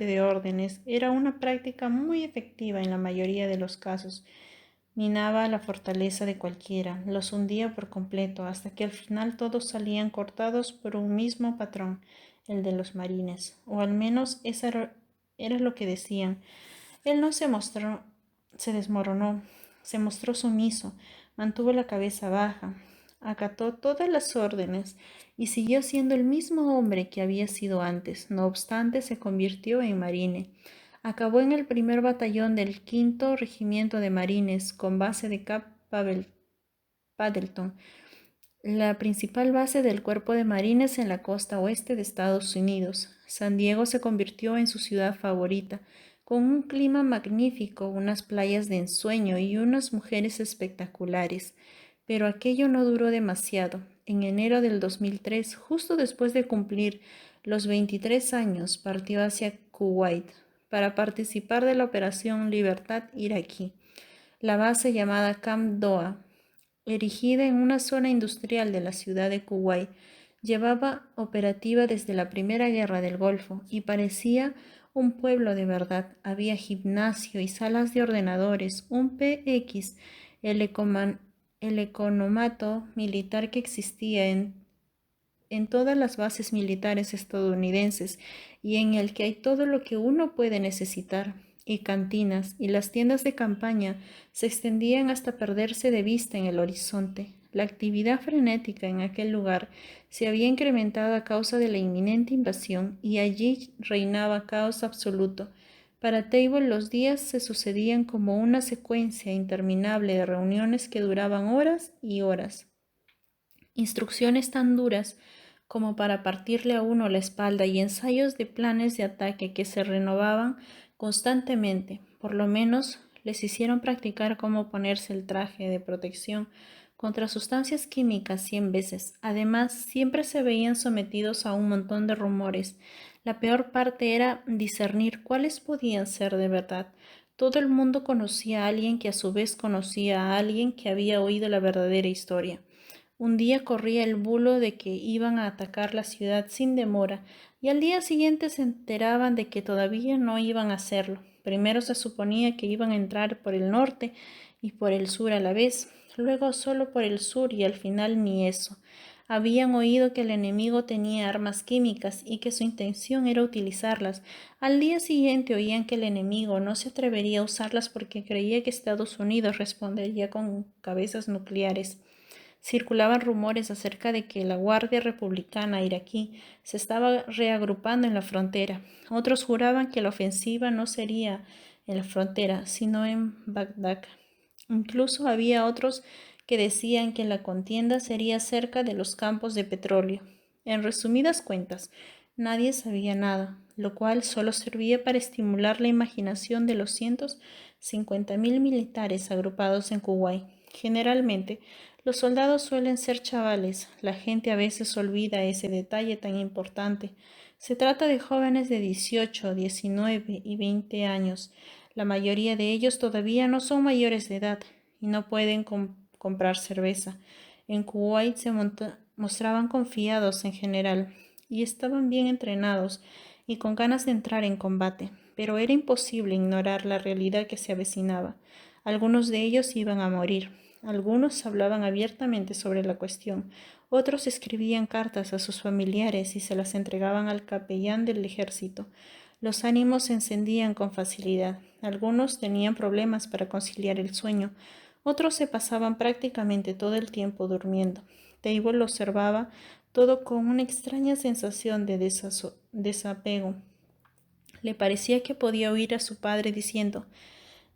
S1: de órdenes era una práctica muy efectiva en la mayoría de los casos. Minaba la fortaleza de cualquiera, los hundía por completo, hasta que al final todos salían cortados por un mismo patrón, el de los marines, o al menos eso era lo que decían. Él no se desmoronó, se mostró sumiso, mantuvo la cabeza baja, acató todas las órdenes y siguió siendo el mismo hombre que había sido antes. No obstante, se convirtió en marine. Acabó en el primer batallón del 5º Regimiento de Marines con base de Cape Paddleton, la principal base del Cuerpo de Marines en la costa oeste de Estados Unidos. San Diego se convirtió en su ciudad favorita, con un clima magnífico, unas playas de ensueño y unas mujeres espectaculares. Pero aquello no duró demasiado. En enero del 2003, justo después de cumplir los 23 años, partió hacia Kuwait para participar de la Operación Libertad iraquí. La base llamada Camp Doha, erigida en una zona industrial de la ciudad de Kuwait, llevaba operativa desde la Primera Guerra del Golfo y parecía un pueblo de verdad. Había gimnasio y salas de ordenadores, un PX, el economato militar que existía en todas las bases militares estadounidenses y en el que hay todo lo que uno puede necesitar, y cantinas y las tiendas de campaña se extendían hasta perderse de vista en el horizonte. La actividad frenética en aquel lugar se había incrementado a causa de la inminente invasión y allí reinaba caos absoluto. Para Table los días se sucedían como una secuencia interminable de reuniones que duraban horas y horas. Instrucciones tan duras como para partirle a uno la espalda y ensayos de planes de ataque que se renovaban constantemente. Por lo menos les hicieron practicar cómo ponerse el traje de protección contra sustancias químicas 100 veces. Además, siempre se veían sometidos a un montón de rumores. La peor parte era discernir cuáles podían ser de verdad. Todo el mundo conocía a alguien que a su vez conocía a alguien que había oído la verdadera historia. Un día corría el bulo de que iban a atacar la ciudad sin demora, y al día siguiente se enteraban de que todavía no iban a hacerlo. Primero se suponía que iban a entrar por el norte y por el sur a la vez, luego solo por el sur y al final ni eso. Habían oído que el enemigo tenía armas químicas y que su intención era utilizarlas. Al día siguiente oían que el enemigo no se atrevería a usarlas porque creía que Estados Unidos respondería con cabezas nucleares. Circulaban rumores acerca de que la Guardia Republicana iraquí se estaba reagrupando en la frontera. Otros juraban que la ofensiva no sería en la frontera, sino en Bagdad. Incluso había otros que decían que la contienda sería cerca de los campos de petróleo. En resumidas cuentas, nadie sabía nada, lo cual solo servía para estimular la imaginación de los 150.000 militares agrupados en Kuwait. Generalmente, los soldados suelen ser chavales. La gente a veces olvida ese detalle tan importante. Se trata de jóvenes de 18, 19 y 20 años. La mayoría de ellos todavía no son mayores de edad y no pueden comprar cerveza. En Kuwait se mostraban confiados en general y estaban bien entrenados y con ganas de entrar en combate, pero era imposible ignorar la realidad que se avecinaba. Algunos de ellos iban a morir. Algunos hablaban abiertamente sobre la cuestión, otros escribían cartas a sus familiares y se las entregaban al capellán del ejército. Los ánimos se encendían con facilidad. Algunos tenían problemas para conciliar el sueño, otros se pasaban prácticamente todo el tiempo durmiendo. Table lo observaba todo con una extraña sensación de desapego. Le parecía que podía oír a su padre diciendo: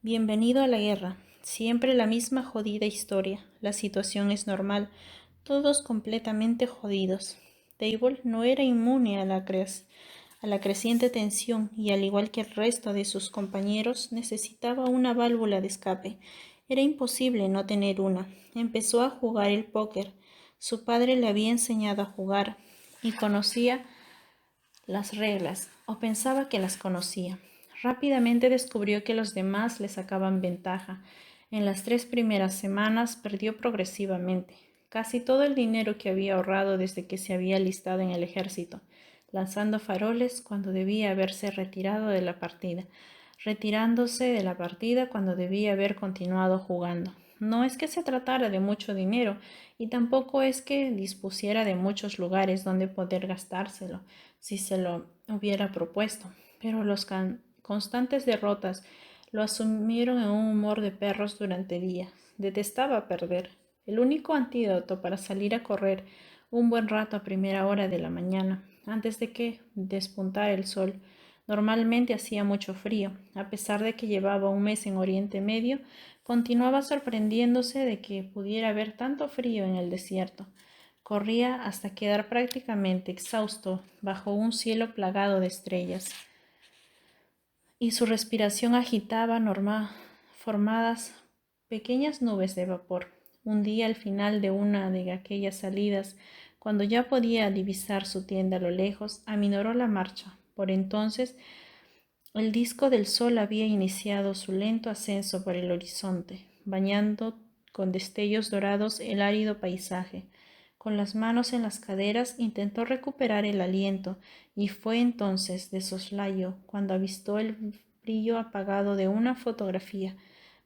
S1: bienvenido a la guerra. Siempre la misma jodida historia. La situación es normal. Todos completamente jodidos. Table no era inmune a la creciente tensión y, al igual que el resto de sus compañeros, necesitaba una válvula de escape. Era imposible no tener una. Empezó a jugar el póker. Su padre le había enseñado a jugar y conocía las reglas, o pensaba que las conocía. Rápidamente descubrió que los demás le sacaban ventaja. En las 3 primeras semanas perdió progresivamente casi todo el dinero que había ahorrado desde que se había alistado en el ejército, lanzando faroles cuando debía haberse retirándose de la partida cuando debía haber continuado jugando. No es que se tratara de mucho dinero y tampoco es que dispusiera de muchos lugares donde poder gastárselo si se lo hubiera propuesto, pero los constantes derrotas lo asumieron en un humor de perros durante días. Detestaba perder. El único antídoto para salir a correr un buen rato a primera hora de la mañana, antes de que despuntara el sol. Normalmente hacía mucho frío. A pesar de que llevaba un mes en Oriente Medio, continuaba sorprendiéndose de que pudiera haber tanto frío en el desierto. Corría hasta quedar prácticamente exhausto bajo un cielo plagado de estrellas, y su respiración agitaba formadas pequeñas nubes de vapor. Un día, al final de una de aquellas salidas, cuando ya podía divisar su tienda a lo lejos, aminoró la marcha. Por entonces, el disco del sol había iniciado su lento ascenso por el horizonte, bañando con destellos dorados el árido paisaje. Con las manos en las caderas intentó recuperar el aliento y fue entonces de soslayo cuando avistó el brillo apagado de una fotografía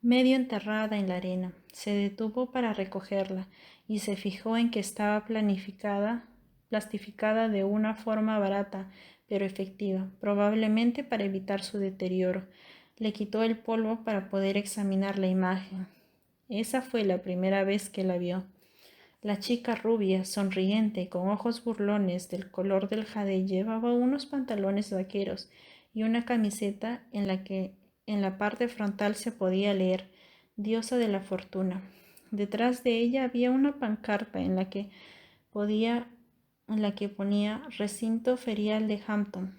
S1: medio enterrada en la arena. Se detuvo para recogerla y se fijó en que estaba plastificada de una forma barata pero efectiva, probablemente para evitar su deterioro. Le quitó el polvo para poder examinar la imagen. Esa fue la primera vez que la vio. La chica rubia, sonriente, con ojos burlones del color del jade, llevaba unos pantalones vaqueros y una camiseta en la que en la parte frontal se podía leer Diosa de la Fortuna. Detrás de ella había una pancarta en la que ponía Recinto Ferial de Hampton.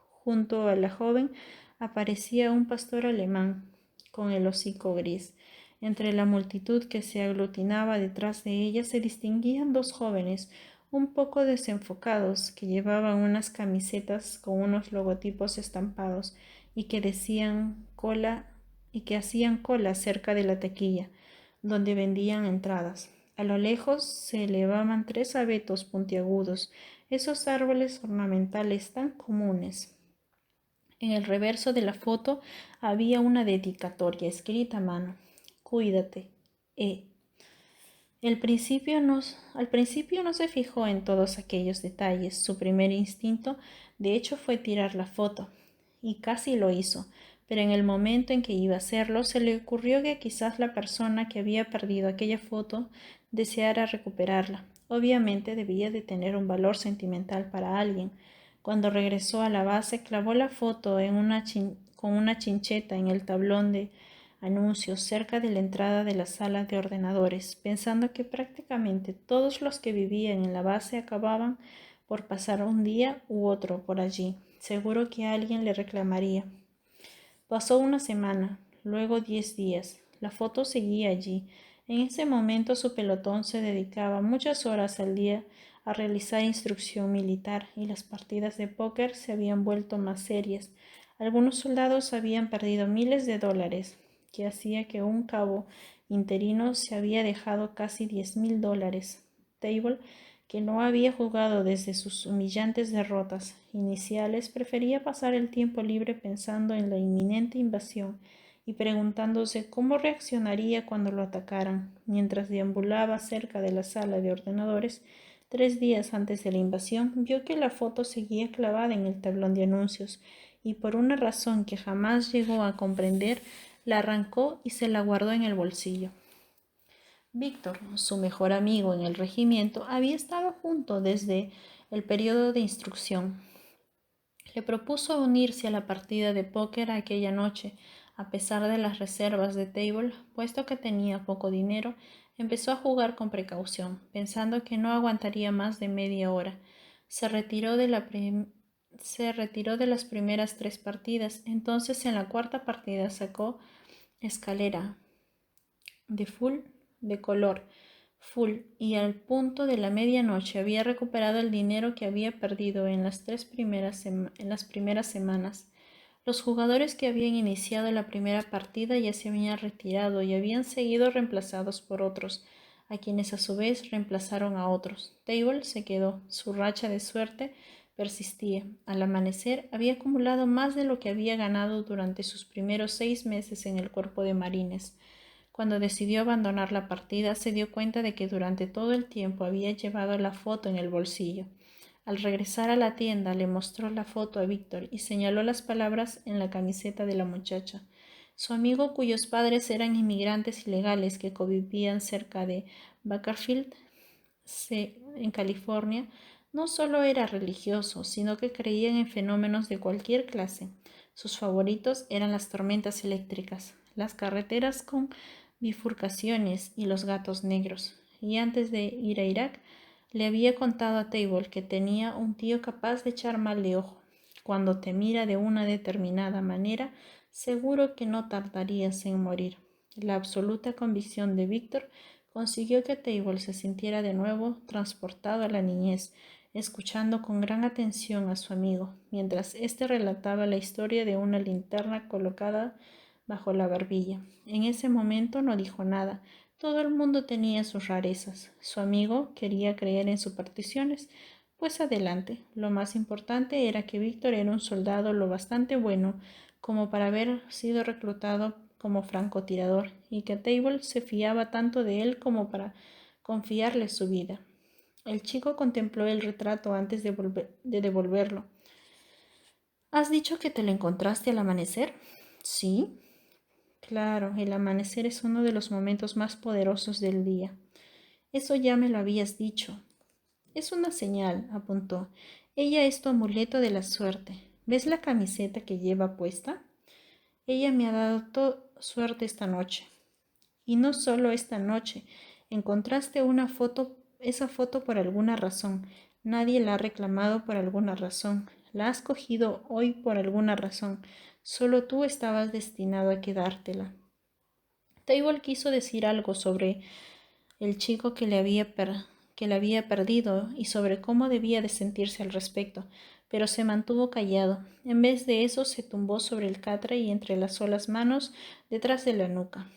S1: Junto a la joven aparecía un pastor alemán con el hocico gris. Entre la multitud que se aglutinaba detrás de ella se distinguían dos jóvenes un poco desenfocados que llevaban unas camisetas con unos logotipos estampados y que decían cola y que hacían cola cerca de la taquilla donde vendían entradas. A lo lejos se elevaban tres abetos puntiagudos, esos árboles ornamentales tan comunes. En el reverso de la foto había una dedicatoria escrita a mano. Cuídate, E. Al principio no se fijó en todos aquellos detalles. Su primer instinto, de hecho, fue tirar la foto, y casi lo hizo, pero en el momento en que iba a hacerlo, se le ocurrió que quizás la persona que había perdido aquella foto deseara recuperarla. Obviamente debía de tener un valor sentimental para alguien. Cuando regresó a la base, clavó la foto con una chincheta en el tablón de anuncios cerca de la entrada de la sala de ordenadores, pensando que prácticamente todos los que vivían en la base acababan por pasar un día u otro por allí. Seguro que alguien le reclamaría. Pasó una semana, luego 10 días. La foto seguía allí. En ese momento su pelotón se dedicaba muchas horas al día a realizar instrucción militar y las partidas de póker se habían vuelto más serias. Algunos soldados habían perdido miles de dólares, que hacía que un cabo interino se había dejado casi $10,000. Table, que no había jugado desde sus humillantes derrotas iniciales, prefería pasar el tiempo libre pensando en la inminente invasión y preguntándose cómo reaccionaría cuando lo atacaran. Mientras deambulaba cerca de la sala de ordenadores, 3 días antes de la invasión, vio que la foto seguía clavada en el tablón de anuncios y por una razón que jamás llegó a comprender, la arrancó y se la guardó en el bolsillo. Víctor, su mejor amigo en el regimiento, había estado junto desde el periodo de instrucción. Le propuso unirse a la partida de póker aquella noche. A pesar de las reservas de Table, puesto que tenía poco dinero, empezó a jugar con precaución, pensando que no aguantaría más de media hora. Se retiró de las primeras 3 partidas. Entonces en la cuarta partida sacó escalera de color full y al punto de la medianoche había recuperado el dinero que había perdido en las primeras semanas. Los jugadores que habían iniciado la primera partida ya se habían retirado y habían sido reemplazados por otros, a quienes a su vez reemplazaron a otros. Table se quedó. Su racha de suerte persistía. Al amanecer había acumulado más de lo que había ganado durante sus primeros 6 meses en el cuerpo de marines. Cuando decidió abandonar la partida, se dio cuenta de que durante todo el tiempo había llevado la foto en el bolsillo. Al regresar a la tienda, le mostró la foto a Víctor y señaló las palabras en la camiseta de la muchacha. Su amigo, cuyos padres eran inmigrantes ilegales que convivían cerca de Bakersfield, en California, no solo era religioso, sino que creían en fenómenos de cualquier clase. Sus favoritos eran las tormentas eléctricas, las carreteras con bifurcaciones y los gatos negros. Y antes de ir a Irak, le había contado a Table que tenía un tío capaz de echar mal de ojo. Cuando te mira de una determinada manera, seguro que no tardarías en morir. La absoluta convicción de Víctor consiguió que Table se sintiera de nuevo transportado a la niñez, escuchando con gran atención a su amigo, mientras éste relataba la historia de una linterna colocada bajo la barbilla. En ese momento no dijo nada. Todo el mundo tenía sus rarezas. Su amigo quería creer en supersticiones. Pues adelante. Lo más importante era que Víctor era un soldado lo bastante bueno como para haber sido reclutado como francotirador y que Table se fiaba tanto de él como para confiarle su vida. El chico contempló el retrato antes de devolverlo. ¿Has dicho que te lo encontraste al amanecer? Sí. Claro, el amanecer es uno de los momentos más poderosos del día. Eso ya me lo habías dicho. Es una señal, apuntó. Ella es tu amuleto de la suerte. ¿Ves la camiseta que lleva puesta? Ella me ha dado suerte esta noche. Y no solo esta noche. Encontraste esa foto por alguna razón. Nadie la ha reclamado por alguna razón. La has cogido hoy por alguna razón. Solo tú estabas destinado a quedártela. Table quiso decir algo sobre el chico que le había perdido y sobre cómo debía de sentirse al respecto, pero se mantuvo callado. En vez de eso, se tumbó sobre el catre y entrelazó las manos detrás de la nuca.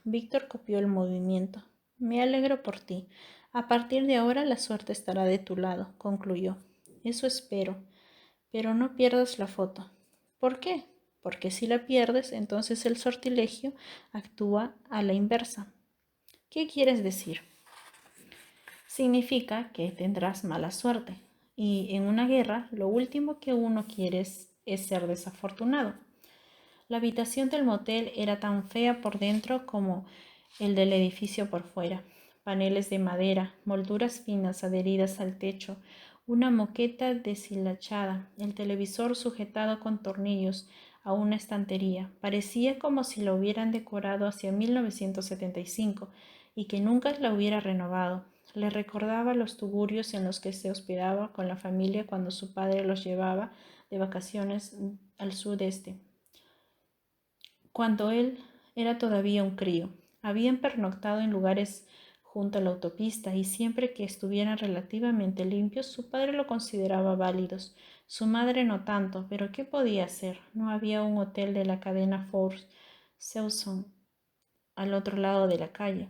S1: Víctor copió el movimiento. Me alegro por ti. A partir de ahora la suerte estará de tu lado, concluyó. Eso espero. Pero no pierdas la foto. ¿Por qué? Porque si la pierdes, entonces el sortilegio actúa a la inversa. ¿Qué quieres decir? Significa que tendrás mala suerte. Y en una guerra, lo último que uno quiere es ser desafortunado. La habitación del motel era tan fea por dentro como el del edificio por fuera. Paneles de madera, molduras finas adheridas al techo, una moqueta deshilachada, el televisor sujetado con tornillos a una estantería. Parecía como si lo hubieran decorado hacia 1975 y que nunca la hubiera renovado. Le recordaba los tugurios en los que se hospedaba con la familia cuando su padre los llevaba de vacaciones al sudeste cuando él era todavía un crío. Habían pernoctado en lugares junto a la autopista y siempre que estuvieran relativamente limpios, su padre lo consideraba válidos. Su madre no tanto, pero ¿qué podía hacer? No había un hotel de la cadena Four Seasons al otro lado de la calle,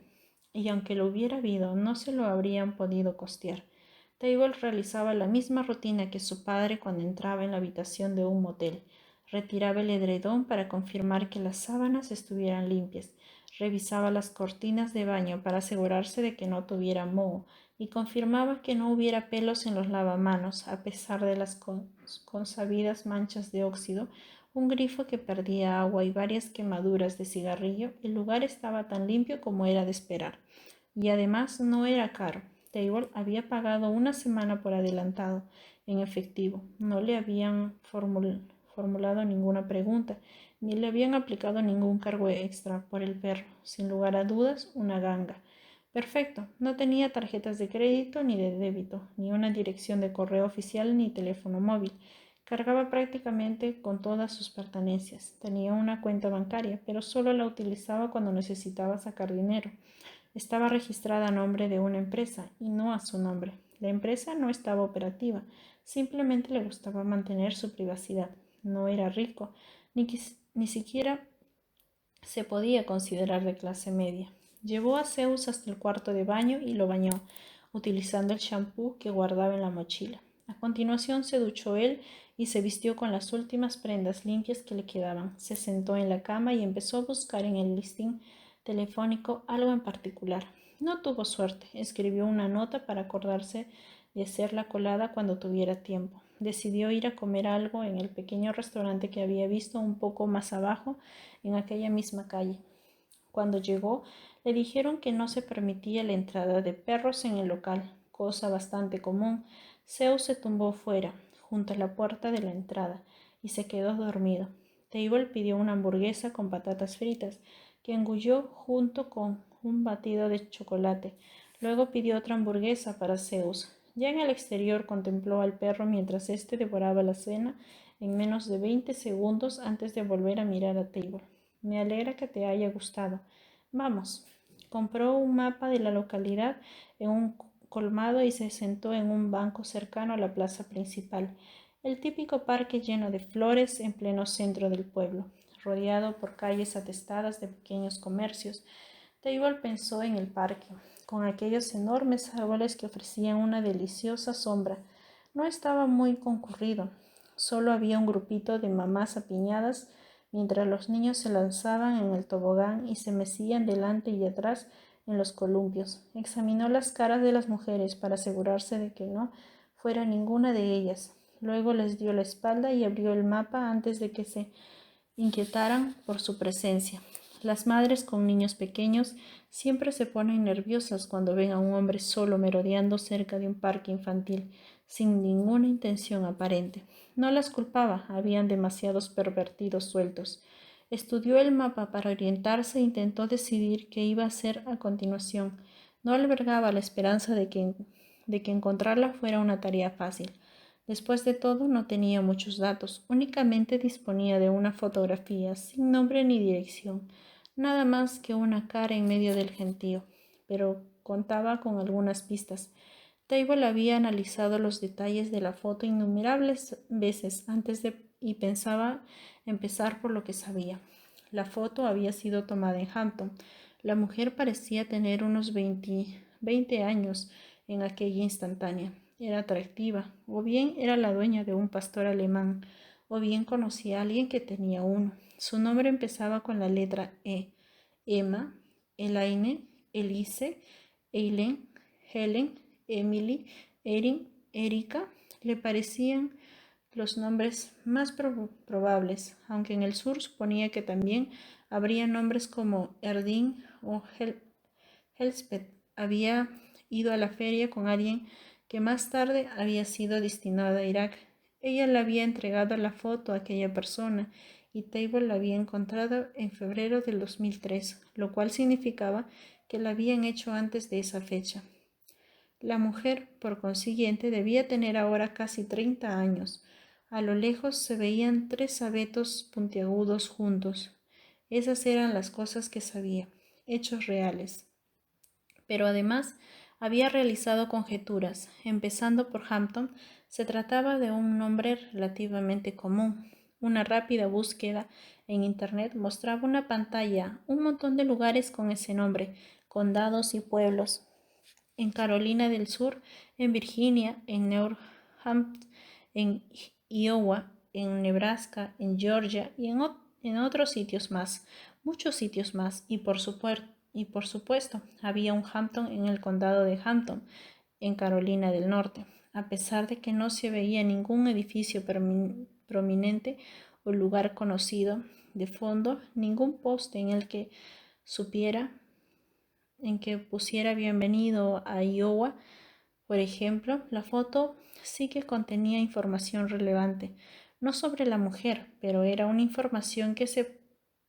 S1: y aunque lo hubiera habido, no se lo habrían podido costear. Table realizaba la misma rutina que su padre cuando entraba en la habitación de un motel. Retiraba el edredón para confirmar que las sábanas estuvieran limpias. Revisaba las cortinas de baño para asegurarse de que no tuviera moho y confirmaba que no hubiera pelos en los lavamanos, a pesar de las consabidas manchas de óxido, un grifo que perdía agua y varias quemaduras de cigarrillo. El lugar estaba tan limpio como era de esperar. Y además no era caro. Table había pagado una semana por adelantado, en efectivo. No le habían formulado ninguna pregunta, ni le habían aplicado ningún cargo extra por el perro. Sin lugar a dudas, una ganga. Perfecto. No tenía tarjetas de crédito ni de débito, ni una dirección de correo oficial ni teléfono móvil. Cargaba prácticamente con todas sus pertenencias. Tenía una cuenta bancaria, pero solo la utilizaba cuando necesitaba sacar dinero. Estaba registrada a nombre de una empresa y no a su nombre. La empresa no estaba operativa, simplemente le gustaba mantener su privacidad. No era rico, ni siquiera se podía considerar de clase media. Llevó a Zeus hasta el cuarto de baño y lo bañó, utilizando el champú que guardaba en la mochila. A continuación se duchó él y se vistió con las últimas prendas limpias que le quedaban. Se sentó en la cama y empezó a buscar en el listín telefónico algo en particular. No tuvo suerte. Escribió una nota para acordarse de hacer la colada cuando tuviera tiempo. Decidió ir a comer algo en el pequeño restaurante que había visto un poco más abajo en aquella misma calle. Cuando llegó, le dijeron que no se permitía la entrada de perros en el local, cosa bastante común. Zeus se tumbó fuera, junto a la puerta de la entrada, y se quedó dormido. Table pidió una hamburguesa con patatas fritas, que engulló junto con un batido de chocolate. Luego pidió otra hamburguesa para Zeus. Ya en el exterior contempló al perro mientras éste devoraba la cena en menos de 20 segundos antes de volver a mirar a Table. Me alegra que te haya gustado. Vamos. Compró un mapa de la localidad en un colmado y se sentó en un banco cercano a la plaza principal, el típico parque lleno de flores en pleno centro del pueblo, rodeado por calles atestadas de pequeños comercios. Table pensó en el parque, con aquellos enormes árboles que ofrecían una deliciosa sombra. No estaba muy concurrido, solo había un grupito de mamás apiñadas mientras los niños se lanzaban en el tobogán y se mecían delante y atrás en los columpios. Examinó las caras de las mujeres para asegurarse de que no fuera ninguna de ellas. Luego les dio la espalda y abrió el mapa antes de que se inquietaran por su presencia. Las madres con niños pequeños siempre se ponen nerviosas cuando ven a un hombre solo merodeando cerca de un parque infantil, sin ninguna intención aparente. No las culpaba, habían demasiados pervertidos sueltos. Estudió el mapa para orientarse e intentó decidir qué iba a hacer a continuación. No albergaba la esperanza de que encontrarla fuera una tarea fácil. Después de todo, no tenía muchos datos, únicamente disponía de una fotografía sin nombre ni dirección. nada más que una cara en medio del gentío, pero contaba con algunas pistas. Table había analizado los detalles de la foto innumerables veces y pensaba empezar por lo que sabía. La foto había sido tomada en Hampton. La mujer parecía tener unos 20 años en aquella instantánea. Era atractiva, o bien era la dueña de un pastor alemán, o bien conocía a alguien que tenía uno. Su nombre empezaba con la letra E. Emma, Elaine, Elise, Eileen, Helen, Emily, Erin, Erika. Le parecían los nombres más probables, aunque en el sur suponía que también habría nombres como Erdin o Elspeth. Había ido a la feria con alguien que más tarde había sido destinado a Irak. Ella le había entregado la foto a aquella persona y Table la había encontrado en febrero del 2003, lo cual significaba que la habían hecho antes de esa fecha. La mujer, por consiguiente, debía tener ahora casi 30 años. A lo lejos se veían 3 abetos puntiagudos juntos. Esas eran las cosas que sabía, hechos reales. Pero además había realizado conjeturas. Empezando por Hampton, se trataba de un nombre relativamente común. Una rápida búsqueda en Internet mostraba una pantalla, un montón de lugares con ese nombre, condados y pueblos. En Carolina del Sur, en Virginia, en New Hampshire, en Iowa, en Nebraska, en Georgia y en otros sitios más, muchos sitios más, y por supuesto, había un Hampton en el condado de Hampton, en Carolina del Norte. A pesar de que no se veía ningún edificio prominente o lugar conocido de fondo, ningún poste en que pusiera bienvenido a Iowa, por ejemplo, la foto sí que contenía información relevante, no sobre la mujer, pero era una información que se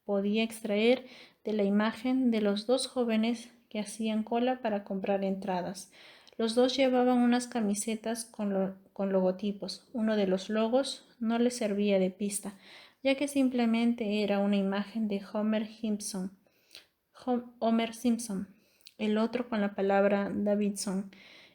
S1: podía extraer de la imagen de los 2 jóvenes que hacían cola para comprar entradas. Los 2 llevaban unas camisetas con logotipos. Uno de los logos no les servía de pista, ya que simplemente era una imagen de Homer Simpson, el otro con la palabra Davidson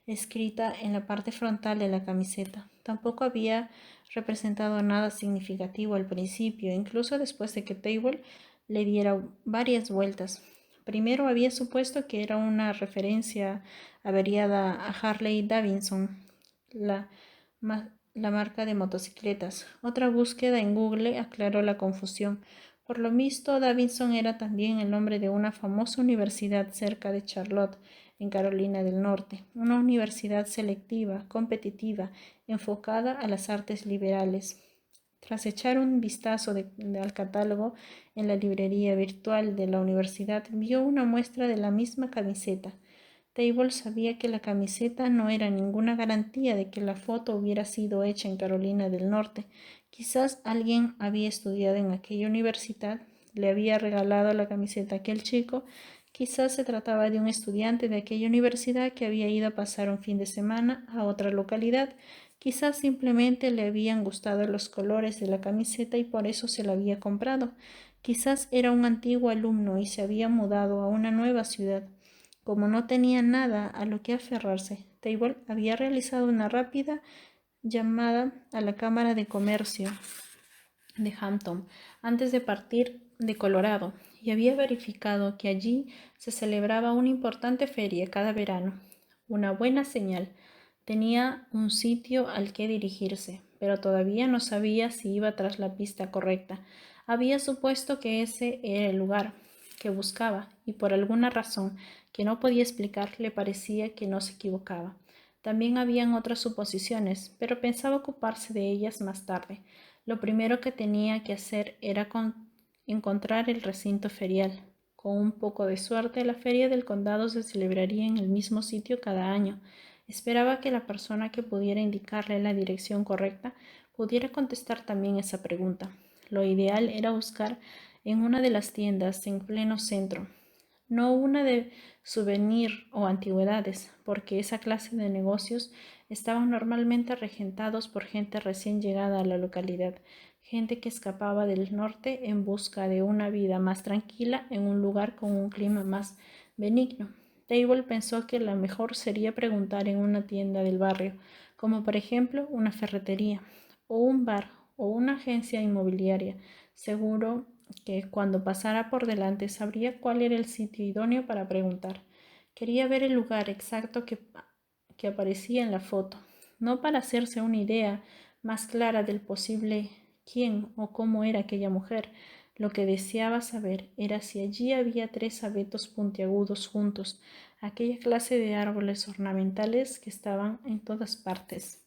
S1: escrita en la parte frontal de la camiseta. Tampoco había representado nada significativo al principio, incluso después de que Table le diera varias vueltas. Primero había supuesto que era una referencia averiada a Harley Davidson, la marca de motocicletas. Otra búsqueda en Google aclaró la confusión. Por lo visto, Davidson era también el nombre de una famosa universidad cerca de Charlotte, en Carolina del Norte, una universidad selectiva, competitiva, enfocada a las artes liberales. Tras echar un vistazo al catálogo en la librería virtual de la universidad, vio una muestra de la misma camiseta. Table sabía que la camiseta no era ninguna garantía de que la foto hubiera sido hecha en Carolina del Norte. Quizás alguien había estudiado en aquella universidad, le había regalado la camiseta a aquel chico. Quizás se trataba de un estudiante de aquella universidad que había ido a pasar un fin de semana a otra localidad. Quizás simplemente le habían gustado los colores de la camiseta y por eso se la había comprado. Quizás era un antiguo alumno y se había mudado a una nueva ciudad. Como no tenía nada a lo que aferrarse, Table había realizado una rápida llamada a la Cámara de Comercio de Hampton antes de partir de Colorado y había verificado que allí se celebraba una importante feria cada verano. Una buena señal. Tenía un sitio al que dirigirse, pero todavía no sabía si iba tras la pista correcta. Había supuesto que ese era el lugar que buscaba y por alguna razón que no podía explicar le parecía que no se equivocaba. También habían otras suposiciones, pero pensaba ocuparse de ellas más tarde. Lo primero que tenía que hacer era encontrar el recinto ferial. Con un poco de suerte, la feria del condado se celebraría en el mismo sitio cada año. Esperaba que la persona que pudiera indicarle la dirección correcta pudiera contestar también esa pregunta. Lo ideal era buscar en una de las tiendas en pleno centro, no una de souvenir o antigüedades, porque esa clase de negocios estaban normalmente regentados por gente recién llegada a la localidad, gente que escapaba del norte en busca de una vida más tranquila en un lugar con un clima más benigno. Table pensó que lo mejor sería preguntar en una tienda del barrio, como por ejemplo una ferretería, o un bar, o una agencia inmobiliaria. Seguro que cuando pasara por delante sabría cuál era el sitio idóneo para preguntar. Quería ver el lugar exacto que aparecía en la foto, no para hacerse una idea más clara del posible quién o cómo era aquella mujer. Lo que deseaba saber era si allí había tres abetos puntiagudos juntos, aquella clase de árboles ornamentales que estaban en todas partes.